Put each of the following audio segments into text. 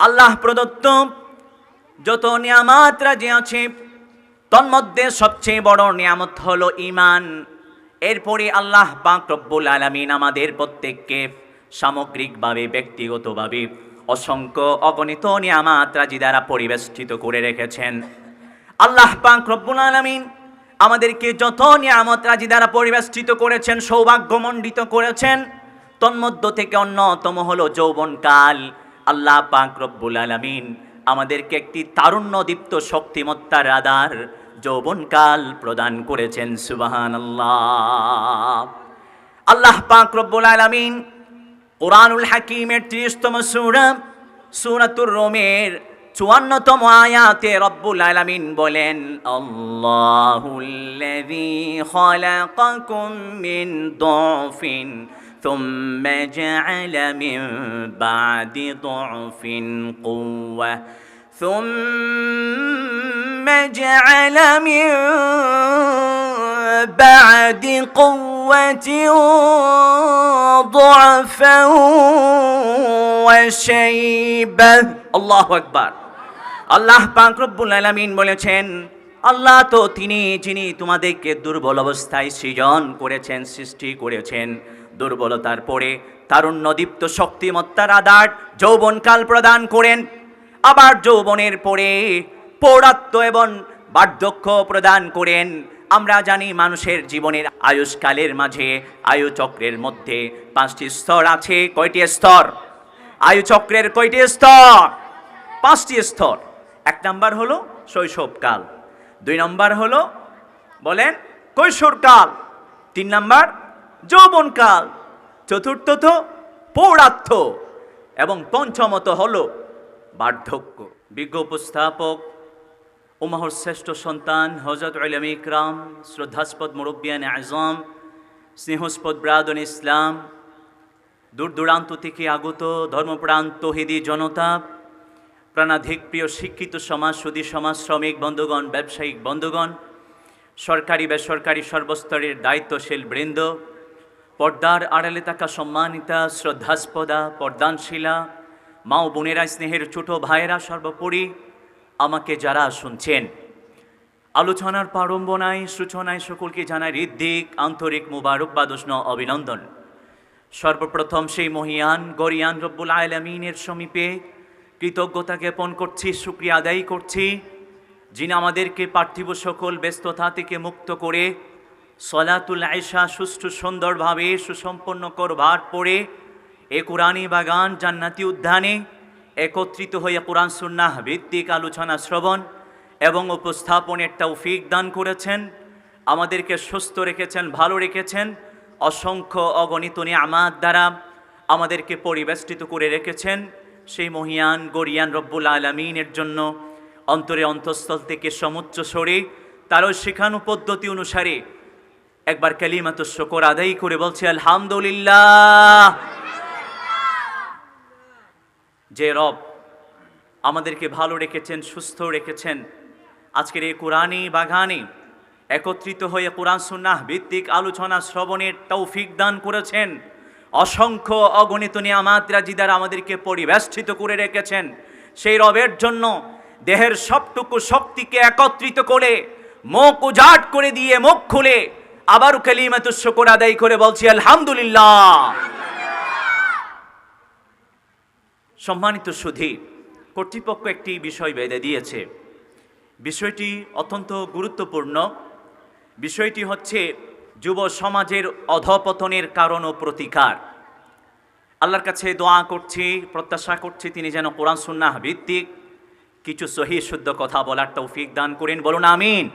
আল্লাহ প্রদত্ত যত নিয়ামত রাজি আছে তন্মধ্যে সবচেয়ে বড় নিয়ামত হলো ঈমান। এরপরে আল্লাহ পাক রব্বুল আলামিন আমাদের প্রত্যেককে সামগ্রিকভাবে ব্যক্তিগতভাবে অসংখ্য অগণিত নিয়ামত রাজি দ্বারা পরিবেষ্টিত করে রেখেছেন। আল্লাহ পাক রব্বুল আলামিন আমাদেরকে যত নিয়ামত রাজি দ্বারা পরিবেষ্টিত করেছেন, সৌভাগ্যমণ্ডিত করেছেন, তন্মধ্য থেকে অন্যতম হলো যৌবনকাল। আল্লাহ পাক রব্বুল আলামিন আমাদেরকে একটি তারুণ্যদীপ্ত শক্তিমত্তার আধার যৌবনকাল প্রদান করেছেন। সুবহানাল্লাহ। আল্লাহ পাক রব্বুল আলামিন কুরআনুল হাকীমের ৩০তম সূরা সূরাতুর রুমের ৫৪তম আয়াতে রব্বুল আলামিন বলেন, আল্লাহুল্লাযী খালাকাকুম মিন দুফিন থুম্মা জাআলা মিন বা'দি দুফিন কুওয়া ثم جعل من بعد قوة ضعفا وشيبة الله أكبر। আল্লাহ পাক রব্বুল আলামিন বলেছেন, আল্লাহ তো তিনি যিনি তোমাদেরকে দুর্বল অবস্থায় সৃজন করেছেন, সৃষ্টি করেছেন। দুর্বলতার পরে তারুণ্যদীপ্ত শক্তিমত্তার আধার যৌবনকাল প্রদান করেন, আবার যৌবনের পরে পৌরাত্য এবং বার্ধক্য প্রদান করেন। আমরা জানি মানুষের জীবনের আয়ুষ্কালের মাঝে আয়ুচক্রের মধ্যে 5টি স্তর আছে। কয়টি স্তর? আয়ুচক্রের কয়টি স্তর? 5টি স্তর। 1 নাম্বার হলো শৈশবকাল, 2 নাম্বার হলো বলেন কৈশোরকাল, 3 নাম্বার যৌবনকাল, চতুর্থত পৌরাত্য এবং পঞ্চমত হলো বার্ধক্য। বিজ্ঞ উপস্থাপক উম্মাহর শ্রেষ্ঠ সন্তান হযরত উলামা ইকরাম, শ্রদ্ধাস্পদ মুরব্বিয়ান আযম, স্নেহস্পদ ব্রাদন ইসলাম, দূর দূরান্ত থেকে আগত ধর্মপ্রাণ তৌহিদি জনতা, প্রাণাধিক প্রিয় শিক্ষিত সমাজ, সুধী সমাজ, শ্রমিক বন্ধুগণ, ব্যবসায়িক বন্ধুগণ, সরকারি বেসরকারি সর্বস্তরের দায়িত্বশীল বৃন্দ, পর্দার আড়ালে থাকা সম্মানিতা শ্রদ্ধাস্পদা পর্দানশীলা মা ও বোনেরা, স্নেহের ছোট ভাইয়েরা, সর্বোপরি আমাকে যারা শুনছেন, আলোচনার প্রারম্ভনায় সূচনায় সকলকে জানায় হৃদ্দিক আন্তরিক মুবারকবাদ উষ্ণ অভিনন্দন। সর্বপ্রথম সেই মহিয়ান গরিয়ান রব্বুল আলামিনের সমীপে কৃতজ্ঞতা জ্ঞাপন করছি, শুকরিয়া আদায় করছি, যিনি আমাদেরকে পার্থিব সকল ব্যস্ততা থেকে মুক্ত করে সলাতুল আয়শা সুষ্ঠু সুন্দরভাবে সুসম্পন্ন করবার পরে এ কোরআনী বাগান জান্নাতি উদ্যানে একত্রিত হয়ে কোরআন সুন্নাহ ভিত্তিক আলোচনা শ্রবণ এবং উপস্থাপনের তৌফিক দান করেছেন। আমাদেরকে সুস্থ রেখেছেন, ভালো রেখেছেন, অসংখ্য অগণিত নিয়ামত দ্বারা আমাদেরকে পরিবেষ্টিত করে রেখেছেন। সেই মহিয়ান গরিয়ান রব্বুল আলামিনের জন্য অন্তরে অন্তঃস্থল থেকে সমুচ্চ স্বরে তারও শেখানো পদ্ধতি অনুসারে একবার কালিমাতুশ শুকর আদায় করে বলছি আলহামদুলিল্লাহ। যে রব আমাদেরকে ভালো রেখেছেন, সুস্থ রেখেছেন, আজকের এই কোরআনী বাগানে একত্রিত হয়ে কোরআন সুন্নাহ ভিত্তিক আলোচনা শ্রবণের তৌফিক দান করেছেন, অসংখ্য অগণিত নিয়ামত রাজি দ্বারা আমাদেরকে পরিবেষ্টিত করে রেখেছেন, সেই রবের জন্য দেহের সবটুকু শক্তিকে একত্রিত করে মুখ উজাট করে দিয়ে মুখ খুলে আবারও কালিমাতুশ শুকর আদায় করে বলছি আলহামদুলিল্লাহ। সম্মানিত সুধী, কর্তৃপক্ষ একটি বিষয় বেঁধে দিয়েছে। বিষয়টি অত্যন্ত গুরুত্বপূর্ণ। বিষয়টি হচ্ছে যুব সমাজের অধঃপতনের কারণ ও প্রতিকার। আল্লাহর কাছে দোয়া করছি, প্রত্যাশা করছি তিনি যেন কোরআন সুন্নাহ ভিত্তিক কিছু সহিহ শুদ্ধ কথা বলার তৌফিক দান করেন। বলুন আমিন।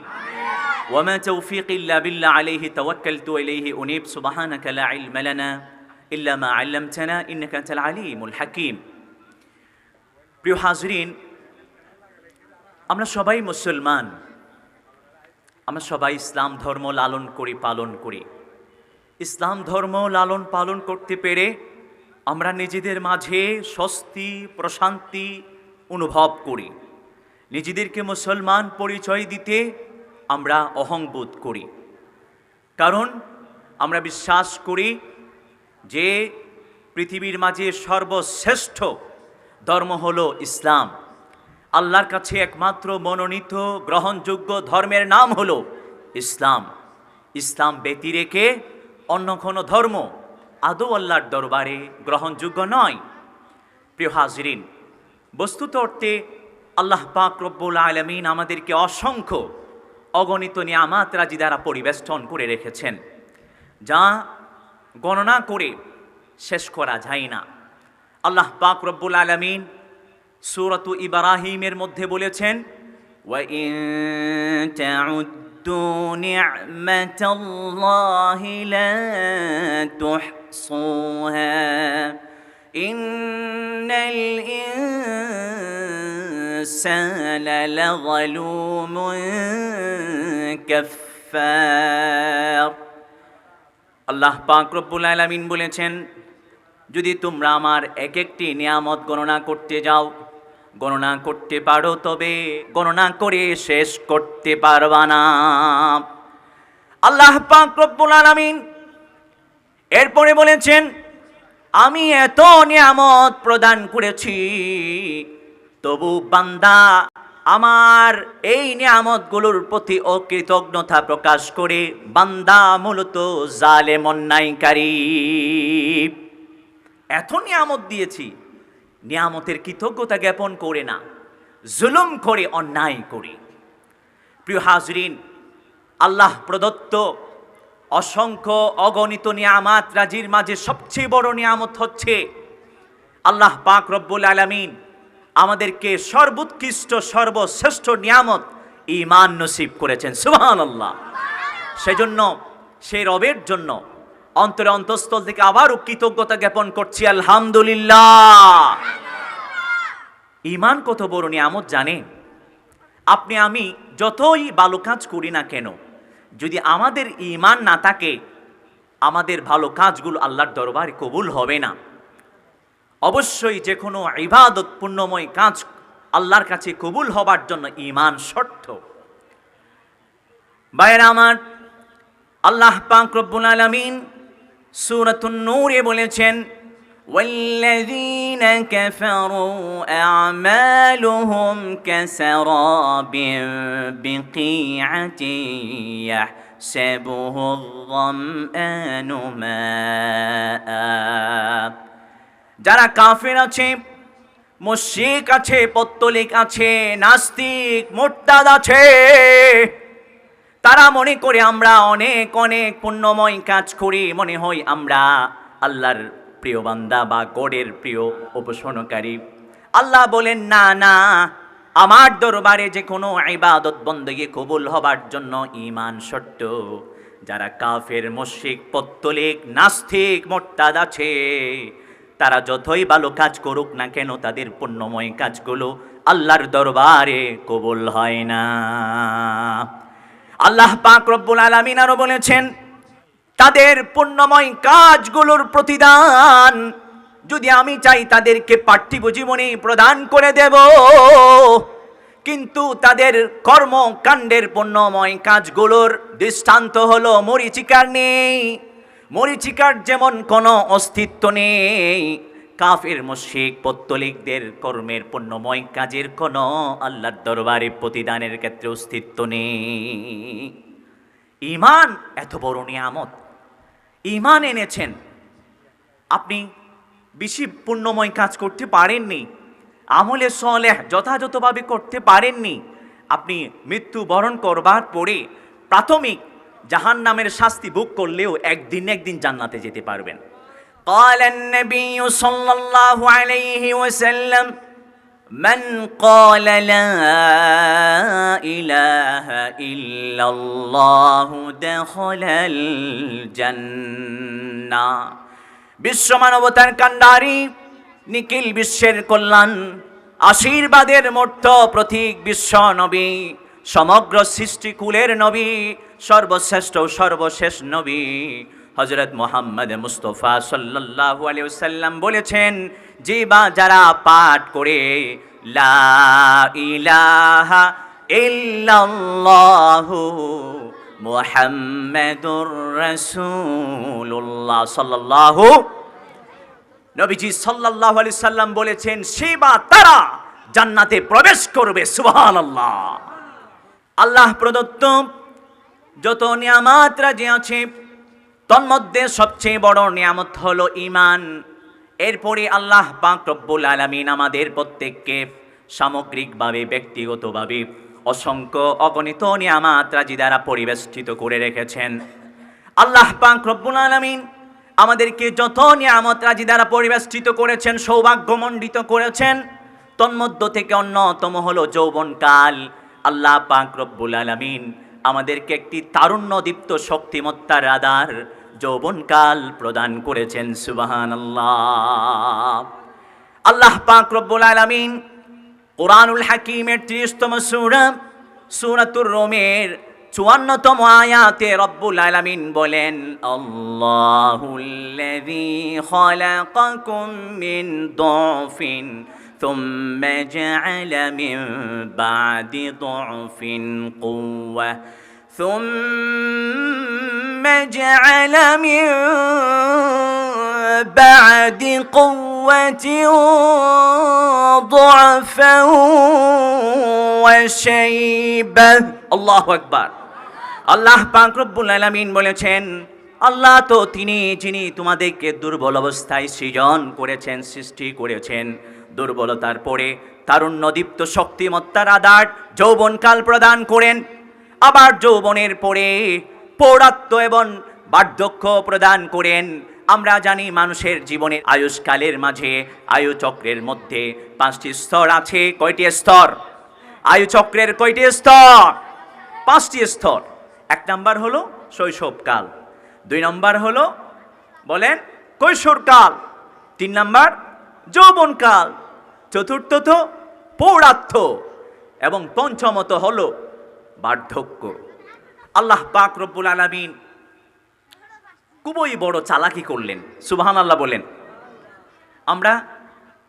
ওয়ামা তাওফীকি ইল্লা বিল্লাহ আলাইহি তাওয়াক্কালতু ইলাইহি উনীব সুবহানাকা লা ইলমা লানা ইল্লা মা আল্লামতানা ইন্নাকা আনতাল আলীমুল হাকীম। প্রিয় হাজরিন, আমরা সবাই মুসলমান, আমরা সবাই ইসলাম ধর্ম লালন করি, পালন করি। ইসলাম ধর্ম লালন পালন করতে পেরে আমরা নিজেদের মাঝে স্বস্তি প্রশান্তি অনুভব করি। নিজেদেরকে মুসলমান পরিচয় দিতে আমরা অহংবোধ করি, কারণ আমরা বিশ্বাস করি যে পৃথিবীর মাঝে সর্বশ্রেষ্ঠ ধর্ম হলো ইসলাম। আল্লাহর কাছে একমাত্র মনোনীত গ্রহণযোগ্য ধর্মের নাম হলো ইসলাম। ইসলাম ব্যতি রেখে অন্য কোনো ধর্ম আদৌ আল্লাহর দরবারে গ্রহণযোগ্য নয়। প্রিয় হাজরিন, বস্তুত অর্থে আল্লাহ পাক রব্বুল আলামিন আমাদেরকে অসংখ্য অগণিত নিয়ামাত রাজি দ্বারা পরিবেষ্টন করে রেখেছেন, যা গণনা করে শেষ করা যায় না। আল্লাহ পাক রব্বুল আলামিন সূরাতু ইব্রাহিমের মধ্যে বলেছেন, ওয়া ইন তাউদ্দু নি'মাতাল্লাহি লা তুহসুহা ইন্নাল ইনসানা লাযালুমুন কাফফার। আল্লাহ পাক রব্বুল আলামিন বলেছেন, যদি তোমরা আমার এক একটি নিয়ামত গণনা করতে যাও, গণনা করতে পারো, তবে গণনা করে শেষ করতে পারবা না। আল্লাহ পাক রব্বুল আলামিন এরপরে বলেছেন, আমি এত নিয়ামত প্রদান করেছি, তবু বান্দা আমার এই নিয়ামতগুলোর প্রতি অকৃতজ্ঞতা প্রকাশ করে বান্দা মূলত জালেম, অন্যায়কারী। এত নিয়ামত দিয়েছি, নিয়ামতের কৃতজ্ঞতা জ্ঞাপন করে না, জুলুম করে, অন্যায় করে। প্রিয় হাজরিন, আল্লাহ প্রদত্ত অসংখ্য অগণিত নিয়ামত রাজির মাঝে সবচেয়ে বড় নিয়ামত হচ্ছে আল্লাহ পাক রব্বুল আলামিন আমাদেরকে সর্বোৎকৃষ্ট সর্বশ্রেষ্ঠ নিয়ামত ঈমান নসিব করেছেন। সুবহানাল্লাহ। সেজন্য সেই রবের জন্য অন্তরে অন্তঃস্থল থেকে আবারও কৃতজ্ঞতা জ্ঞাপন করছি, আলহামদুলিল্লাহ। ঈমান কত বড় নিয়ামত জানেন? আপনি আমি যতই ভালো কাজ করি না কেন, যদি আমাদের ঈমান না থাকে, আমাদের ভালো কাজগুলো আল্লাহর দরবারে কবুল হবে না। অবশ্যই যে কোনো ইবাদত, পুণ্যময় কাজ আল্লাহর কাছে কবুল হবার জন্য ঈমান শর্ত। ভাইয়েরা আমার, আল্লাহ পাক রব্বুল আলামিন সূরাতুন নূরে বলেছেন, ওয়াল্লাযীনা কাফারু আ'মালুহুম কাসারাবিন বিকিআতিন ইয়াহসাবুহুল যামআনু মাআ। যারা কাফের আছে, মুশরিক আছে, পত্তলিক আছে, নাস্তিক, মুরতাদ আছে, তারা মনে করে আমরা অনেক অনেক পুণ্যময় কাজ করি, মনে হয় আমরা আল্লাহর প্রিয় বান্দা বা গডের প্রিয় উপাসনাকারী। আল্লাহ বলেন, না না, আমার দরবারে যে কোনো ইবাদত বন্দেগী কবুল হবার জন্য ঈমান শর্ত। যারা কাফের, মুশরিক, পত্তলিক, নাস্তিক, মুরতাদ আছে, তারা যতই ভালো কাজ করুক না কেন, তাদের পুণ্যময় কাজগুলো আল্লাহর দরবারে কবুল হয় না। আল্লাহ পাক রব্বুল আলামিন আরো বলেছেন, তাদের পুণ্যময় কাজগুলোর প্রতিদান যদি আমি চাই তাদেরকে পার্থিব জীবনে প্রদান করে দেব, কিন্তু তাদের কর্মকাণ্ডের পুণ্যময় কাজগুলোর দৃষ্টান্ত হলো মরীচিকার নেই। মরীচিকার যেমন কোনো অস্তিত্ব নেই, কাফের, মুশরিক, পত্তলিকদের কর্মের পুণ্যময় কাজের কোনো আল্লাহর দরবারে প্রতিদানের ক্ষেত্রে অস্তিত্ব নেই। ঈমান এত বড় নিয়ামত, ঈমান এনেছেন, আপনি বেশি পুণ্যময় কাজ করতে পারেননি, আমলে সলেহ যথাযথভাবে করতে পারেননি, আপনি মৃত্যুবরণ করবার পরে প্রাথমিক জাহান্নামের শাস্তি ভোগ করলেও একদিন একদিন জান্নাতে যেতে পারবেন। قال النبي صلى الله عليه وسلم من قال لا إله إلا الله دخل الجنة। বিশ্ব মানবতার কান্ডারি, নিখিল বিশ্বের কল্যাণ, আশীর্বাদের মূর্ত প্রতীক বিশ্ব নবী, সমগ্র সৃষ্টিকুলের নবী, সর্বশ্রেষ্ঠ সর্বশেষ নবী হযরত মুহাম্মদ মুস্তাফা সাল্লাল্লাহু আলাইহি ওয়াসাল্লাম বলেছেন, যে বা যারা পাঠ করে লা ইলাহা ইল্লাল্লাহু মুহাম্মাদুর রাসূলুল্লাহ সাল্লাল্লাহু, নবীজি সাল্লাল্লাহু আলাইহি সাল্লাম বলেছেন, সে বা তারা জান্নাতে প্রবেশ করবে। সুবহানাল্লাহ। আল্লাহ প্রদত্ত যত নিয়ামত রাজি আছে, তন্মধ্যে সবচেয়ে বড় নিয়ামত হলো ঈমান। এরপরে আল্লাহ পাক রব্বুল আলামিন আমাদের প্রত্যেককে সামগ্রিকভাবে, ব্যক্তিগতভাবে অসংখ্য অগণিত নিয়ামত রাজি দ্বারা পরিবেষ্টিত করে রেখেছেন। আল্লাহ পাক রব্বুল আলামিন আমাদেরকে যত নিয়ামত রাজি দ্বারা পরিবেষ্টিত করেছেন, সৌভাগ্যমণ্ডিত করেছেন, তন্মধ্য থেকে অন্যতম হলো যৌবনকাল। আল্লাহ পাক রব্বুল আলামিন আমাদেরকে একটি তারুণ্যদীপ্ত শক্তিমত্তার আধার যৌবনকাল প্রদান করেছেন। সুবহানাল্লাহ। আল্লাহ পাক রব্বুল আলামিন কুরআনুল হাকীমের ৩০তম সূরা সূরাতুর রুমের ৫৪তম আয়াতে রব্বুল আলামিন বলেন, আল্লাহুল্লাযী খালাকাকুম মিন দুফিন থুম্মা জাআলা মিন বা'দি দুফিন কুওয়া ثم جعل من بعد قوة ضعفا وشيبة। الله أكبر। আল্লাহ পাক রব্বুল আলামিন বলেছেন, আল্লাহ তো তিনি যিনি তোমাদেরকে দুর্বল অবস্থায় সৃজন করেছেন, সৃষ্টি করেছেন। দুর্বলতার পরে তারুণ্যদীপ্ত শক্তিমত্তার আধার যৌবনকাল প্রদান করেন। আবার যৌবনের পরে পৌরাত্য এবং বার্ধক্য প্রদান করেন। আমরা জানি মানুষের জীবনে আয়ুষ্কালের মাঝে, আয়ুচক্রের মধ্যে 5টি স্তর আছে। কয়টি স্তর? আয়ুচক্রের কয়টি স্তর? 5টি স্তর। 1 নাম্বার হলো শৈশবকাল, 2 নাম্বার হলো বলেন কৈশোরকাল, 3 নাম্বার যৌবনকাল, চতুর্থত পৌরাত্য এবং পঞ্চমত হলো বার্ধক্য। আল্লাহ পাক রব্বুল আলামিন খুবই বড় চালাকি করলেন। সুবহানাল্লাহ বলেন। আমরা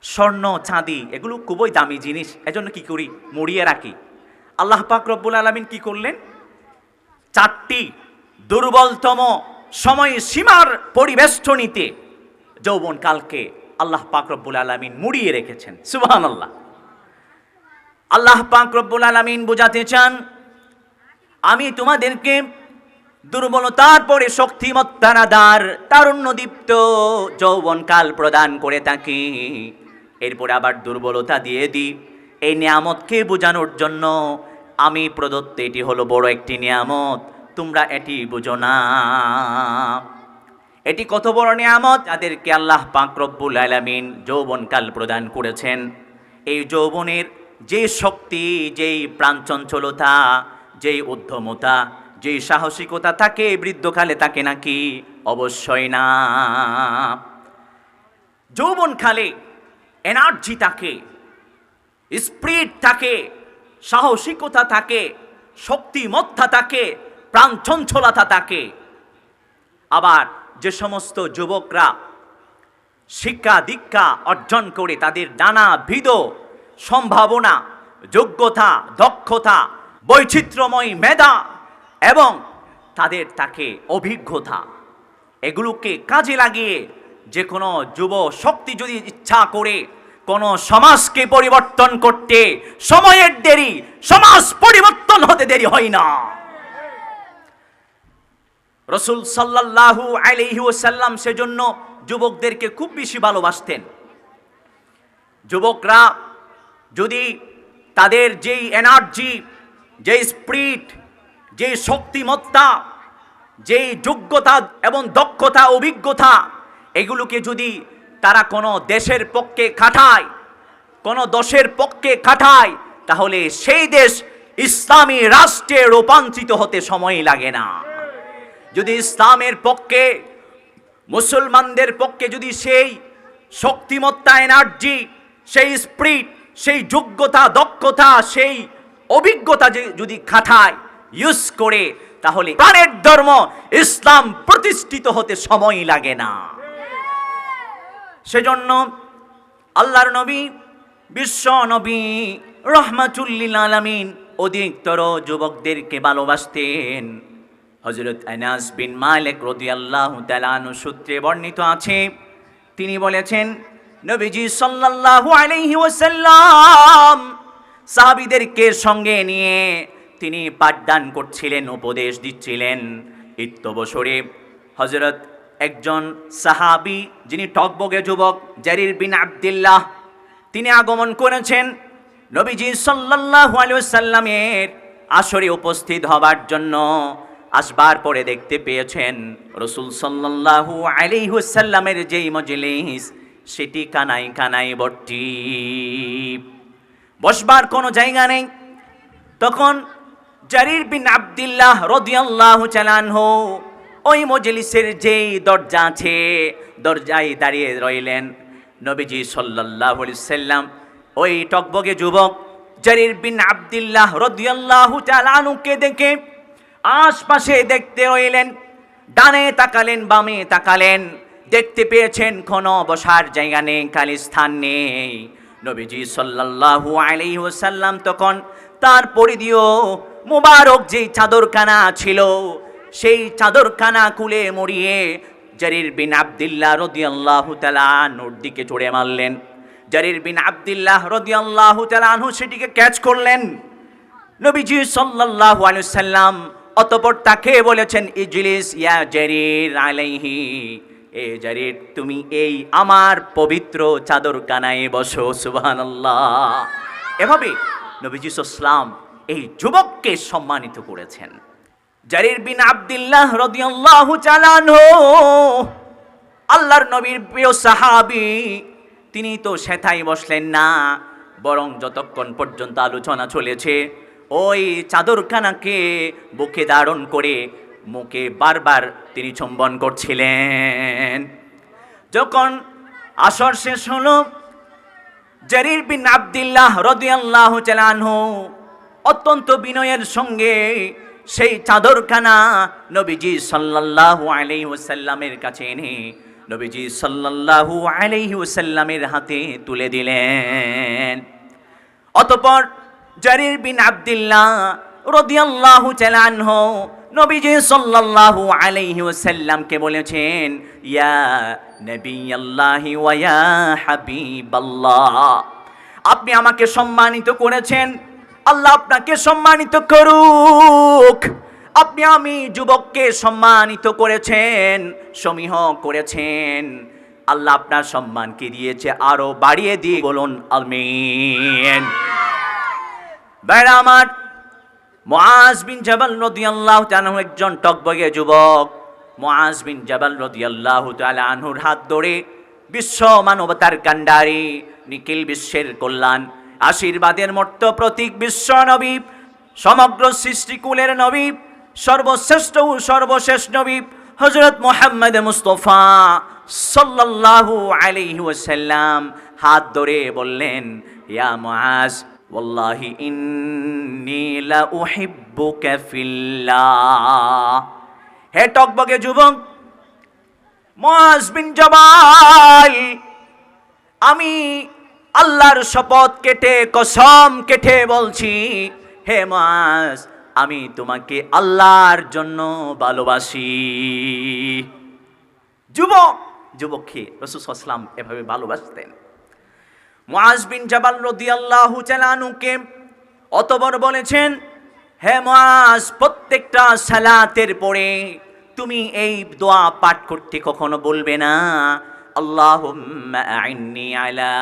স্বর্ণ, চাঁদি এগুলো খুবই দামি জিনিস, এজন্য কি করি? মুড়িয়ে রাখি। আল্লাহ পাক রব্বুল আলামিন কি করলেন? 4টি দুর্বলতম সময় সীমার পরিবেষ্টনীতে যৌবনকালকে আল্লাহ পাক রব্বুল আলামিন মুড়িয়ে রেখেছেন। সুবহানাল্লাহ। আল্লাহ পাক রব্বুল আলামিন বোঝাতে চান, আমি তোমাদেরকে দুর্বলতার পরে শক্তিমত্তার আধার তারুণ্যদীপ্ত যৌবনকাল প্রদান করে থাকি, এরপরে আবার দুর্বলতা দিয়ে দিই। এই নিয়ামতকে বোঝানোর জন্য আমি প্রদত্ত এটি হলো বড় একটি নিয়ামত, তোমরা এটি বুঝো না। এটি কত বড় নিয়ামত! যাদেরকে আল্লাহ পাক রব্বুল আলামিন যৌবনকাল প্রদান করেছেন, এই যৌবনের যে শক্তি, যেই প্রাণচঞ্চলতা, যেই উদ্যমতা, যেই সাহসিকতা থাকে বৃদ্ধকালে থাকে নাকি? অবশ্যই না। যৌবনকালে এনার্জি থাকে, স্পিরিট থাকে, সাহসিকতা থাকে, শক্তিমত্তা থাকে, প্রাণচঞ্চলতা থাকে। আবার যে সমস্ত যুবকরা শিক্ষা দীক্ষা অর্জন করে তাদের নানাবিধ সম্ভাবনা, যোগ্যতা, দক্ষতা, বৈচিত্র্যময় মেধা এবং তাদের থাকে অভিজ্ঞতা, এগুলোকে কাজে লাগিয়ে যে কোনো যুব শক্তি যদি ইচ্ছা করে কোনো সমাজকে পরিবর্তন করতে, সময়ের দেরি, সমাজ পরিবর্তন হতে দেরি হয় না। রাসূল সাল্লাল্লাহু আলাইহি ওয়াসাল্লাম সেজন্য যুবকদেরকে খুব বেশি ভালোবাসতেন। যুবকরা যদি তাদের যেই এনার্জি, যেই স্পিরিট, যেই শক্তিমত্তা, যেই যোগ্যতা এবং দক্ষতা, অভিজ্ঞতা, এগুলোকে যদি তারা কোনো দেশের পক্ষে খাটায়, কোনো দশের পক্ষে খাটায়, তাহলে সেই দেশ ইসলামী রাষ্ট্রে রূপান্তরিত হতে সময় লাগে না। যদি ইসলামের পক্ষে, মুসলমানদের পক্ষে যদি সেই শক্তিমত্তা, এনার্জি, সেই স্পিরিট, সেই যোগ্যতা, দক্ষতা, সেই অভিজ্ঞতা যদি খাটায়, ইউজ করে, তাহলে প্রাণের ধর্ম ইসলাম প্রতিষ্ঠিত হতে সময় লাগে না। সেজন্য আল্লাহর নবী, বিশ্ব নবী রাহমাতুল লিল আলামিন অধিকতর যুবকদেরকে ভালোবাসতেন। হযরত আনাস বিন মালিক রাদিয়াল্লাহু তাআলা আনহু সূত্রে বর্ণিত আছে, তিনি বলেছেন, নবীজি সাল্লাল্লাহু আলাইহি ওয়াসাল্লাম সাহাবীদেরকে সঙ্গে নিয়ে তিনি পাঠদান করছিলেন, উপদেশ দিচ্ছিলেন। ইত্যবসরে হযরত একজন সাহাবী, যিনি টকবগে যুবক, জারির বিন আব্দুল্লাহ, তিনি আগমন করেছেন নবীজি সাল্লাল্লাহু আলাইহি ওয়াসাল্লামের আসরে উপস্থিত হবার জন্য। আসবার পরে দেখতে পেয়েছেন রাসূল সাল্লাল্লাহু আলাইহি ওয়াসাল্লামের যেই মজলিস, সেটি কানায় কানায় ভর্তি, বসবার কোনো জায়গা নেই। তখন জারির বিন আব্দুল্লাহ রাদিয়াল্লাহু তাআলা আনহু ওই মজলিসের যেই দরজা আছে, দরজায় দাঁড়িয়ে রইলেন। নবীজি সাল্লাল্লাহু আলাইহি ওয়াসাল্লাম ওই টকবগে যুবক জারির বিন আব্দুল্লাহ রাদিয়াল্লাহু তাআলা আনহুকে দেখে আশপাশে দেখতে রইলেন। ডানে তাকালেন, বামে তাকালেন, দেখতে পেয়েছেন কোনো বসার জায়গা নেই, খালি স্থান নেই। নবীজি সাল্লাল্লাহু আলাইহি ওয়াসাল্লাম তখন তার পরিধীয় মুবারক যেই চাদরখানা ছিল, সেই চাদরখানা খুলে মরিয়ে জারির বিন আব্দুল্লাহ রাদিয়াল্লাহু তাআলা আনহুর দিকে ছুঁড়ে মারলেন। জারির বিন আব্দুল্লাহ রাদিয়াল্লাহু তাআলা আনহু সেটিকে ক্যাচ করলেন। নবীজি সাল্লাল্লাহু আলাইহি ওয়াসাল্লাম অতঃপর তাকে বলেছেন, ইজলিস ইয়া জারির আলাইহি, এ জারির তুমি এই আমার পবিত্র চাদরখানায় বসো। সুবহানাল্লাহ। এভাবে নবীজি সাল্লাল্লাহু এই যুবককে সম্মানিত করেছেন। জারির বিন আব্দুল্লাহ রাদিয়াল্লাহু তাআলা আনহু আল্লাহর নবীর প্রিয় সাহাবী, তিনি তো সেথায় বসলেন না, বরং যতক্ষণ পর্যন্ত আলোচনা চলেছে ওই চাদরখানাকে বুকে ধারণ করে মুখে বারবার তিনি চুম্বন করছিলেন। যখন আসর শেষ হলো, জারির বিন আব্দুল্লাহ রাদিয়াল্লাহু তাআলা আনহু অত্যন্ত বিনয়ের সঙ্গে সেই চাদরখানা নবীজি সাল্লাল্লাহু আলাইহি ওয়াসাল্লামের কাছে এনে নবীজি সাল্লাল্লাহু আলাইহি ওয়াসাল্লামের হাতে তুলে দিলেন। অতঃপর জারির বিন আব্দুল্লাহ রাদিয়াল্লাহু তাআলা আনহু নবীজি সাল্লাল্লাহু আলাইহি ওয়াসাল্লামকে বলেছেন, ইয়া নবিয়াল্লাহি ওয়া ইয়া হাবিবাল্লাহ, আপনি আমাকে সম্মানিত করেছেন, আল্লাহ আপনাকে সম্মানিত করুক। আপনি আমি যুবককে সম্মানিত করেছেন, সমীহ করেছেন, আল্লাহ আপনার সম্মানকে দিয়েছে, আরো বাড়িয়ে দিয়ে বলুন আমিন। ভাইরা আমার, মুআজ বিন জাবাল রাদিয়াল্লাহু তাআলা আনহু একজন টকবগে যুবক। মুআজ বিন জাবাল রাদিয়াল্লাহু তাআলা আনহুর হাত ধরে বিশ্ব মানবতার কান্ডারি, নিখিল বিশ্বের কল্যাণ, আশীর্বাদের মর্ত প্রতীক বিশ্ব নবী, সমগ্র সৃষ্টিকুলের নবী, সর্বশ্রেষ্ঠ ও সর্বশেষ নবী হযরত মুহাম্মদ মুস্তাফা সাল্লাল্লাহু আলাইহি ওয়াসাল্লাম হাত ধরে বললেন, ইয়া মুআজ, ওয়াল্লাহি ইন্নী লা উহিব্বুকা ফিল্লাহ। হে টকবগে যুবক মুআজ বিন জাবাল, আমি আল্লাহর শপথ কেটে, কসম কেটে বলছি, হে মুআজ, আমি তোমাকে আল্লাহর জন্য ভালোবাসি। যুবককে রাসূল সাল্লাল্লাহু আলাইহি ওয়াসাল্লাম এভাবে ভালোবাসতেন। মুআজ বিন জাবাল রাদিয়াল্লাহু তাআলা আনহুকে অতঃপর বলেছেন, হে মুআজ, প্রত্যেকটা সালাতের পরে তুমি এই দোয়া পাঠ করতে কখনো বলবে না, আল্লাহুম্মা আইন্নি আলা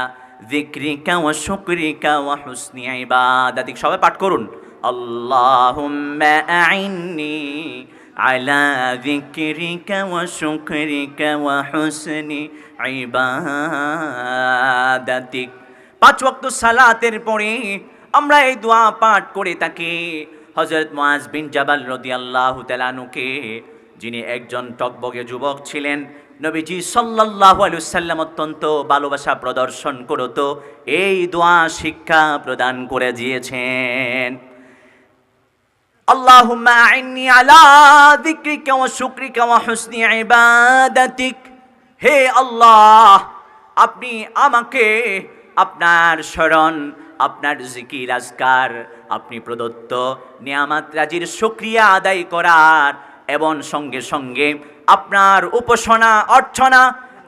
যিকরিকা ওয়া শুকরিকা ওয়া হুসনি ইবাদাতিক। সবাই পাঠ করুন, আল্লাহুম্মা আইন্নি আলা যিকরিকা ওয়া শুকরিকা ওয়া হুসনি ইবাদাতিক। 5 ওয়াক্ত সালাতের পরে আমরা এই দোয়া পাঠ করে থাকি। হযরত মুআজ বিন জাবাল রাদিয়াল্লাহু তাআলা আনহুকে, যিনি একজন টকবগে যুবক ছিলেন, নবীজি সাল্লাল্লাহু আলাইহি ওয়াসাল্লাম অত্যন্ত ভালোবাসা প্রদর্শন করত, এই দোয়া শিক্ষা প্রদান করে দিয়েছেন। আল্লাহুম্মা আইন্নি আলা যিকরিকা ওয়া শুকরিকা ওয়া হুসনি ইবাদাতিক। হে আল্লাহ, আপনি আমাকে আপনার শরণ, আপনার জিকির আজকার, আপনি প্রদত্ত নিয়ামত রাজির শুকরিয়া আদায় করার এবং সঙ্গে সঙ্গে আপনার উপাসনা অর্চনা,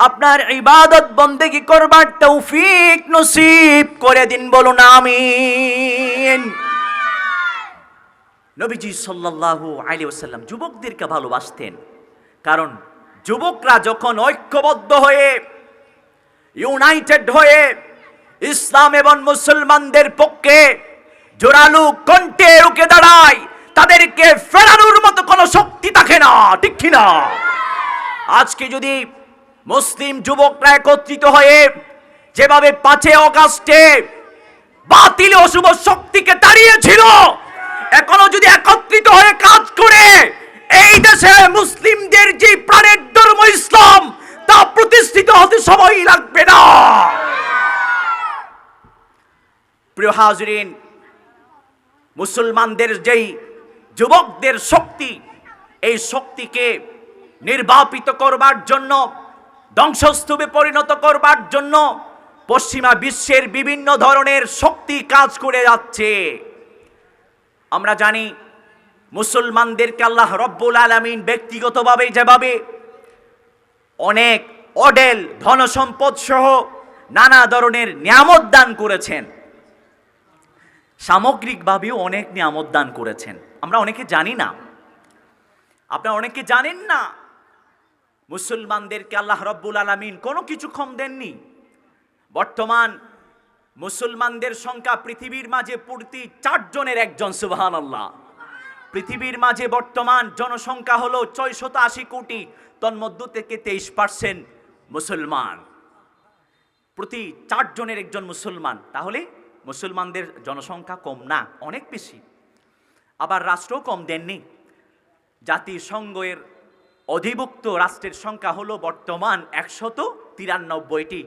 আপনার ইবাদত বন্দেগী করবার তৌফিক নসিব করে দিন, বলুন আমিন। নবীজি সাল্লাল্লাহু আলাইহি ওয়াসাল্লাম যুবকদেরকে ভালোবাসতেন, কারণ যুবকরা যখন ঐক্যবদ্ধ হয়ে ইউনাইটেড হয়ে ইসলাম এবং মুসলমানদের পক্ষে জোরালো কণ্ঠে রুখে দাঁড়ায়, তাদেরকে ফেরানোর মতো কোনো শক্তি থাকে না, ঠিক কিনা? আজকে যদি মুসলিম যুবকরা একত্রিত হয়ে যেভাবে 5 অগাস্টে বাতিল অশুভ শক্তিকে তাড়িয়েছিল, এখনো যদি একত্রিত হয়ে কাজ করে এই দেশে মুসলিমদের যে প্রাণের ধর্ম ইসলাম তা প্রতিষ্ঠিত হতে সময় লাগবে না। প্রিয় হাজরিন, মুসলমানদের যেই যুবকদের শক্তি, এই শক্তিকে নির্বাপিত করবার জন্য, ধ্বংসস্তূপে পরিণত করবার জন্য পশ্চিমা বিশ্বের বিভিন্ন ধরনের শক্তি কাজ করে যাচ্ছে। আমরা জানি মুসলমানদেরকে আল্লাহ রব্বুল আলামিন ব্যক্তিগতভাবে যেভাবে অনেক অডেল ধনসম্পদ সহ নানা ধরনের নিয়ামত দান করেছেন, সামগ্রিকভাবেও অনেক নিয়ামত দান করেছেন। আমরা অনেকে জানি না, আপনারা অনেকে জানেন না, মুসলমানদেরকে আল্লাহ রব্বুল আলামিন কোনো কিছু কম দেননি। বর্তমান মুসলমানদের সংখ্যা পৃথিবীর মাঝে প্রতি 4 জনের 1 জন, সুবহানাল্লাহ। পৃথিবীর মাঝে বর্তমান জনসংখ্যা হলো 680 কোটি, তন্মধ্য থেকে 23% মুসলমান। প্রতি 4 জনের 1 জন মুসলমান, তাহলে মুসলমানদের জনসংখ্যা কম না, অনেক বেশি। আবার রাষ্ট্রও কম দেননি। জাতিসংঘের অধিভুক্ত রাষ্ট্রের সংখ্যা হলো বর্তমান 193টি,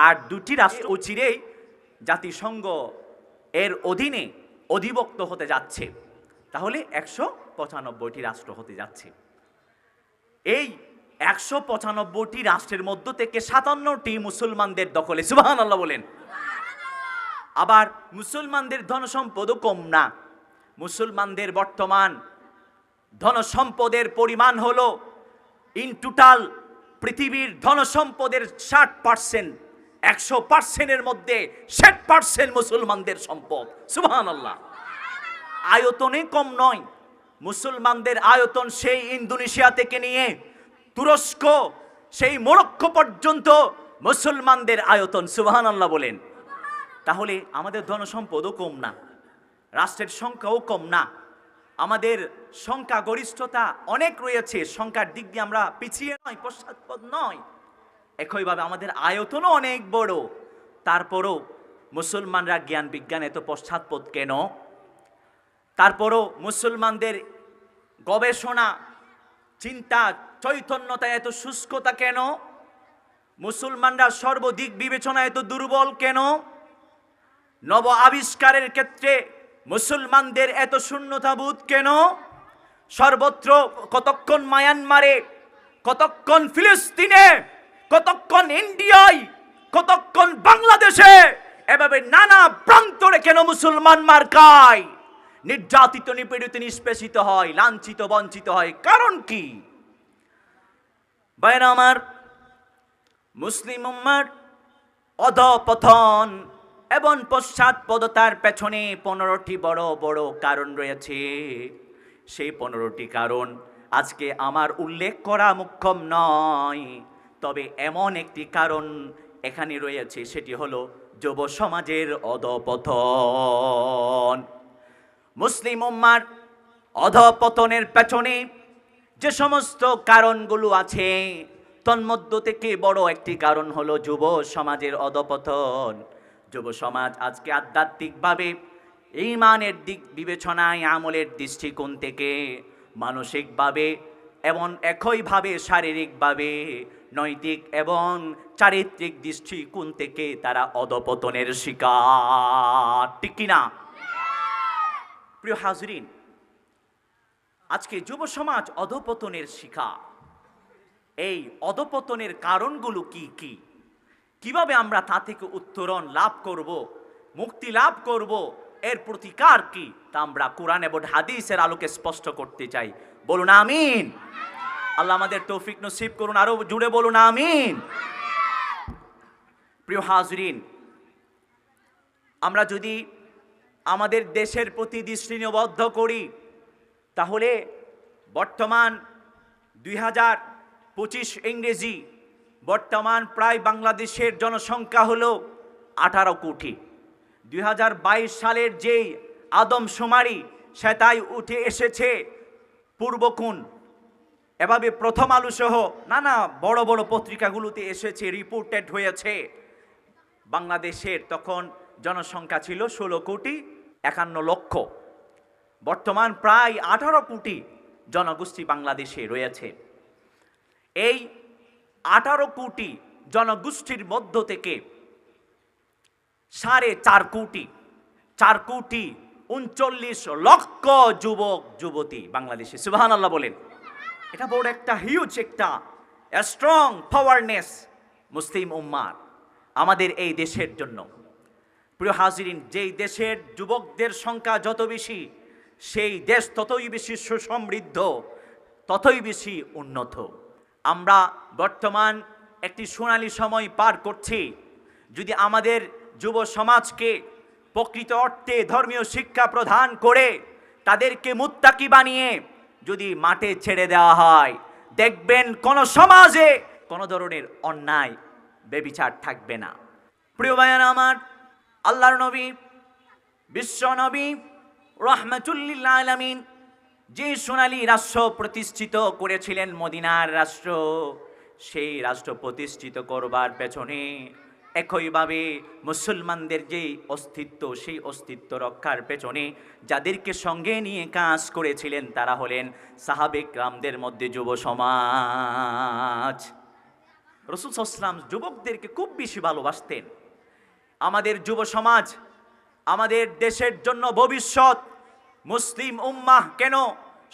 আর 2টি রাষ্ট্র অচিরেই জাতিসংঘ এর অধীনে অধিভুক্ত হতে যাচ্ছে, তাহলে 195টি রাষ্ট্র হতে যাচ্ছে। এই 195টি রাষ্ট্রের মধ্য থেকে 57টি মুসলমানদের দখলে, সুবহানাল্লাহ বলেন। আবার মুসলমানদের ধনসম্পদও কম না। মুসলমানদের বর্তমান ধনসম্পদের পরিমাণ হলো ইন টোটাল পৃথিবীর ধনসম্পদের 60%, 100%-এর মধ্যে 60% মুসলমানদের সম্পদ, সুবহানাল্লাহ। আয়তনে কম নয়, মুসলমানদের আয়তন সেই ইন্দোনেশিয়া থেকে নিয়ে তুরস্ক, সেই মরক্কো পর্যন্ত মুসলমানদের আয়তন, সুবহানাল্লাহ বলেন। তাহলে আমাদের ধনসম্পদও কম না, রাষ্ট্রের সংখ্যাও কম না, আমাদের সংখ্যা গরিষ্ঠতা অনেক রয়েছে। সংখ্যার দিক দিয়ে আমরা পিছিয়ে নয়, পশ্চাৎপদ নয়। একইভাবে আমাদের আয়তনও অনেক বড়, তারপরও মুসলমানরা জ্ঞান বিজ্ঞান এত পশ্চাৎপদ কেন? তারপরও মুসলমানদের গবেষণা, চিন্তা, চৈতন্যতা এত শুষ্কতা কেন? মুসলমানরা সর্বদিক বিবেচনা এত দুর্বল কেন? নব আবিষ্কারের ক্ষেত্রে মুসলমানদের এত শূন্যতাবোধ কেন? সর্বত্র, কতক্ষণ মায়ানমারে, কতক্ষণ ফিলিস্তিনে, কতক্ষণ ইন্ডিয়ায়, কতক্ষণ বাংলাদেশে, এভাবে নানা প্রান্তরে কেন মুসলমান মার্কায় নির্যাতিত, নিপীড়িত, নিষ্পেষিত হয়, লাঞ্ছিত, বঞ্চিত হয়? কারণ কি? ভাইরা আমার, মুসলিম উম্মার অধঃপতন এবং পশ্চাৎপদতার পেছনে 15টি বড় বড় কারণ রয়েছে। সেই 15টি কারণ আজকে আমার উল্লেখ করা মুখ্যম নয়, তবে এমন একটি কারণ এখানে রয়েছে, সেটি হলো যুব সমাজের অধঃপতন। মুসলিম উম্মার অধঃপতনের পেছনে যে সমস্ত কারণগুলো আছে, তন্মধ্য থেকে বড় একটি কারণ হলো যুব সমাজের অধঃপতন। যুব সমাজ আজকে আধ্যাত্মিকভাবে, ঈমানের দিক বিবেচনায়, আমলের দৃষ্টিকোণ থেকে, মানসিকভাবে এবং একইভাবে শারীরিকভাবে, নৈতিক এবং চারিত্রিক দৃষ্টিকোণ থেকে তারা অধঃপতনের শিকার, ঠিক কিনা? প্রিয় হাজরিন, আজকে যুব সমাজ অধঃপতনের শিকার। এই অধঃপতনের কারণগুলো কি কি? কিভাবে আমরা তা থেকে উত্তরণ লাভ করব, মুক্তি লাভ করব, এর প্রতিকার কি, তা আমরা কোরআন এবং হাদিসের আলোকে স্পষ্ট করতে চাই। বলুন আমিন। আল্লাহ আমাদের তৌফিক নসিব করুন, আরো জুড়ে বলুন আমিন। প্রিয় হাজরিন, আমরা যদি আমাদের দেশের প্রতি দৃষ্টি নিবদ্ধ করি তাহলে বর্তমান 2025 ইংরেজি বর্তমান প্রায় বাংলাদেশের জনসংখ্যা হলো 18 কোটি। 2022 সালের যেই আদমশুমারি সেটাই উঠে এসেছে পূর্বকুন, এভাবে প্রথম আলো সহ নানা বড় বড় পত্রিকাগুলোতে এসেছে, রিপোর্টেড হয়েছে বাংলাদেশের তখন জনসংখ্যা ছিল 16,51,00,000। বর্তমান প্রায় 18 কোটি জনগোষ্ঠী বাংলাদেশে রয়েছে। এই 18 কোটি জনগোষ্ঠীর মধ্য থেকে 4.5 কোটি 39 লক্ষ যুবক যুবতী বাংলাদেশে। সুবহানাল্লাহ বলেন। এটা বড় একটা হিউজ একটা স্ট্রং পাওয়ারনেস মুসলিম উম্মার আমাদের এই দেশের জন্য। প্রিয় হাজিরিন, যেই দেশের যুবকদের সংখ্যা যত বেশি সেই দেশ ততই বেশি সুসমৃদ্ধ, ততই বেশি উন্নত। আমরা বর্তমান একটি সোনালী সময় পার করছি। যদি আমাদের যুব সমাজকে প্রকৃত অর্থে ধর্মীয় শিক্ষা প্রদান করে তাদেরকে মুত্তাকি বানিয়ে যদি মাঠে ছেড়ে দেওয়া হয়, দেখবেন কোন সমাজে কোনো ধরনের অন্যায় বেবিচার থাকবে না। প্রিয় ভাইয়ারা আমার, আল্লাহর নবী বিশ্ব নবী রাহমাতুল লিল আলামিন যে সোনালী রাষ্ট্র প্রতিষ্ঠিত করেছিলেন, মদিনার রাষ্ট্র, সেই রাষ্ট্র প্রতিষ্ঠিত করবার পেছনে একইভাবে মুসলমানদের যে অস্তিত্ব, সেই অস্তিত্ব রক্ষার পেছনে যাদেরকে সঙ্গে নিয়ে কাজ করেছিলেন তারা হলেন সাহাবে কিরামদের মধ্যে যুব সমাজ। রাসূল সাল্লাল্লাহু আলাইহি ওয়াসাল্লাম যুবকদেরকে খুব বেশি ভালোবাসতেন। আমাদের যুব সমাজ আমাদের দেশের জন্য ভবিষ্যৎ, মুসলিম উম্মাহ কেন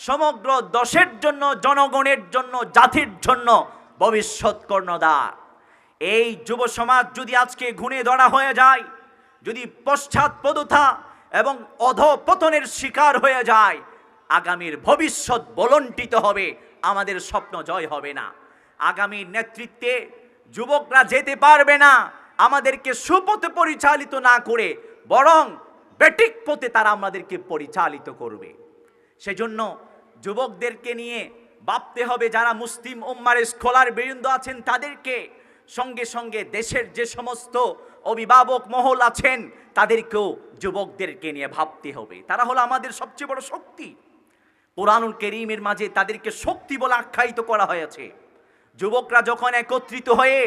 সমগ্র দেশের জন্য, জনগণের জন্য, জাতির জন্য ভবিষ্যৎ কর্ণধার। এই যুব সমাজ যদি আজকে ঘুণে ধরা হয়ে যায়, যদি পশ্চাৎপদতা এবং অধঃপতনের শিকার হয়ে যায়, আগামীর ভবিষ্যৎ বলন্টিত হবে, আমাদের স্বপ্ন জয় হবে না। আগামীর নেতৃত্বে যুবকরা যেতে পারবে না আমাদেরকে সুপথে পরিচালিত না করে, বরং বেঠিক পথে তারা আমাদেরকে পরিচালিত করবে। সেজন্য যুবকদেরকে নিয়ে ভাবতে হবে, যারা মুসলিম উম্মার স্কলার বৃন্দ আছেন তাদেরকে, সঙ্গে সঙ্গে দেশের যে সমস্ত অভিভাবক মহল আছেন তাদেরকেও যুবকদেরকে নিয়ে ভাবতে হবে। তারা হলো আমাদের সবচেয়ে বড় শক্তি। কোরআনুল কারীমের মাঝে তাদেরকে শক্তি বলে আখ্যায়িত করা হয়েছে। যুবকরা যখন একত্রিত হয়ে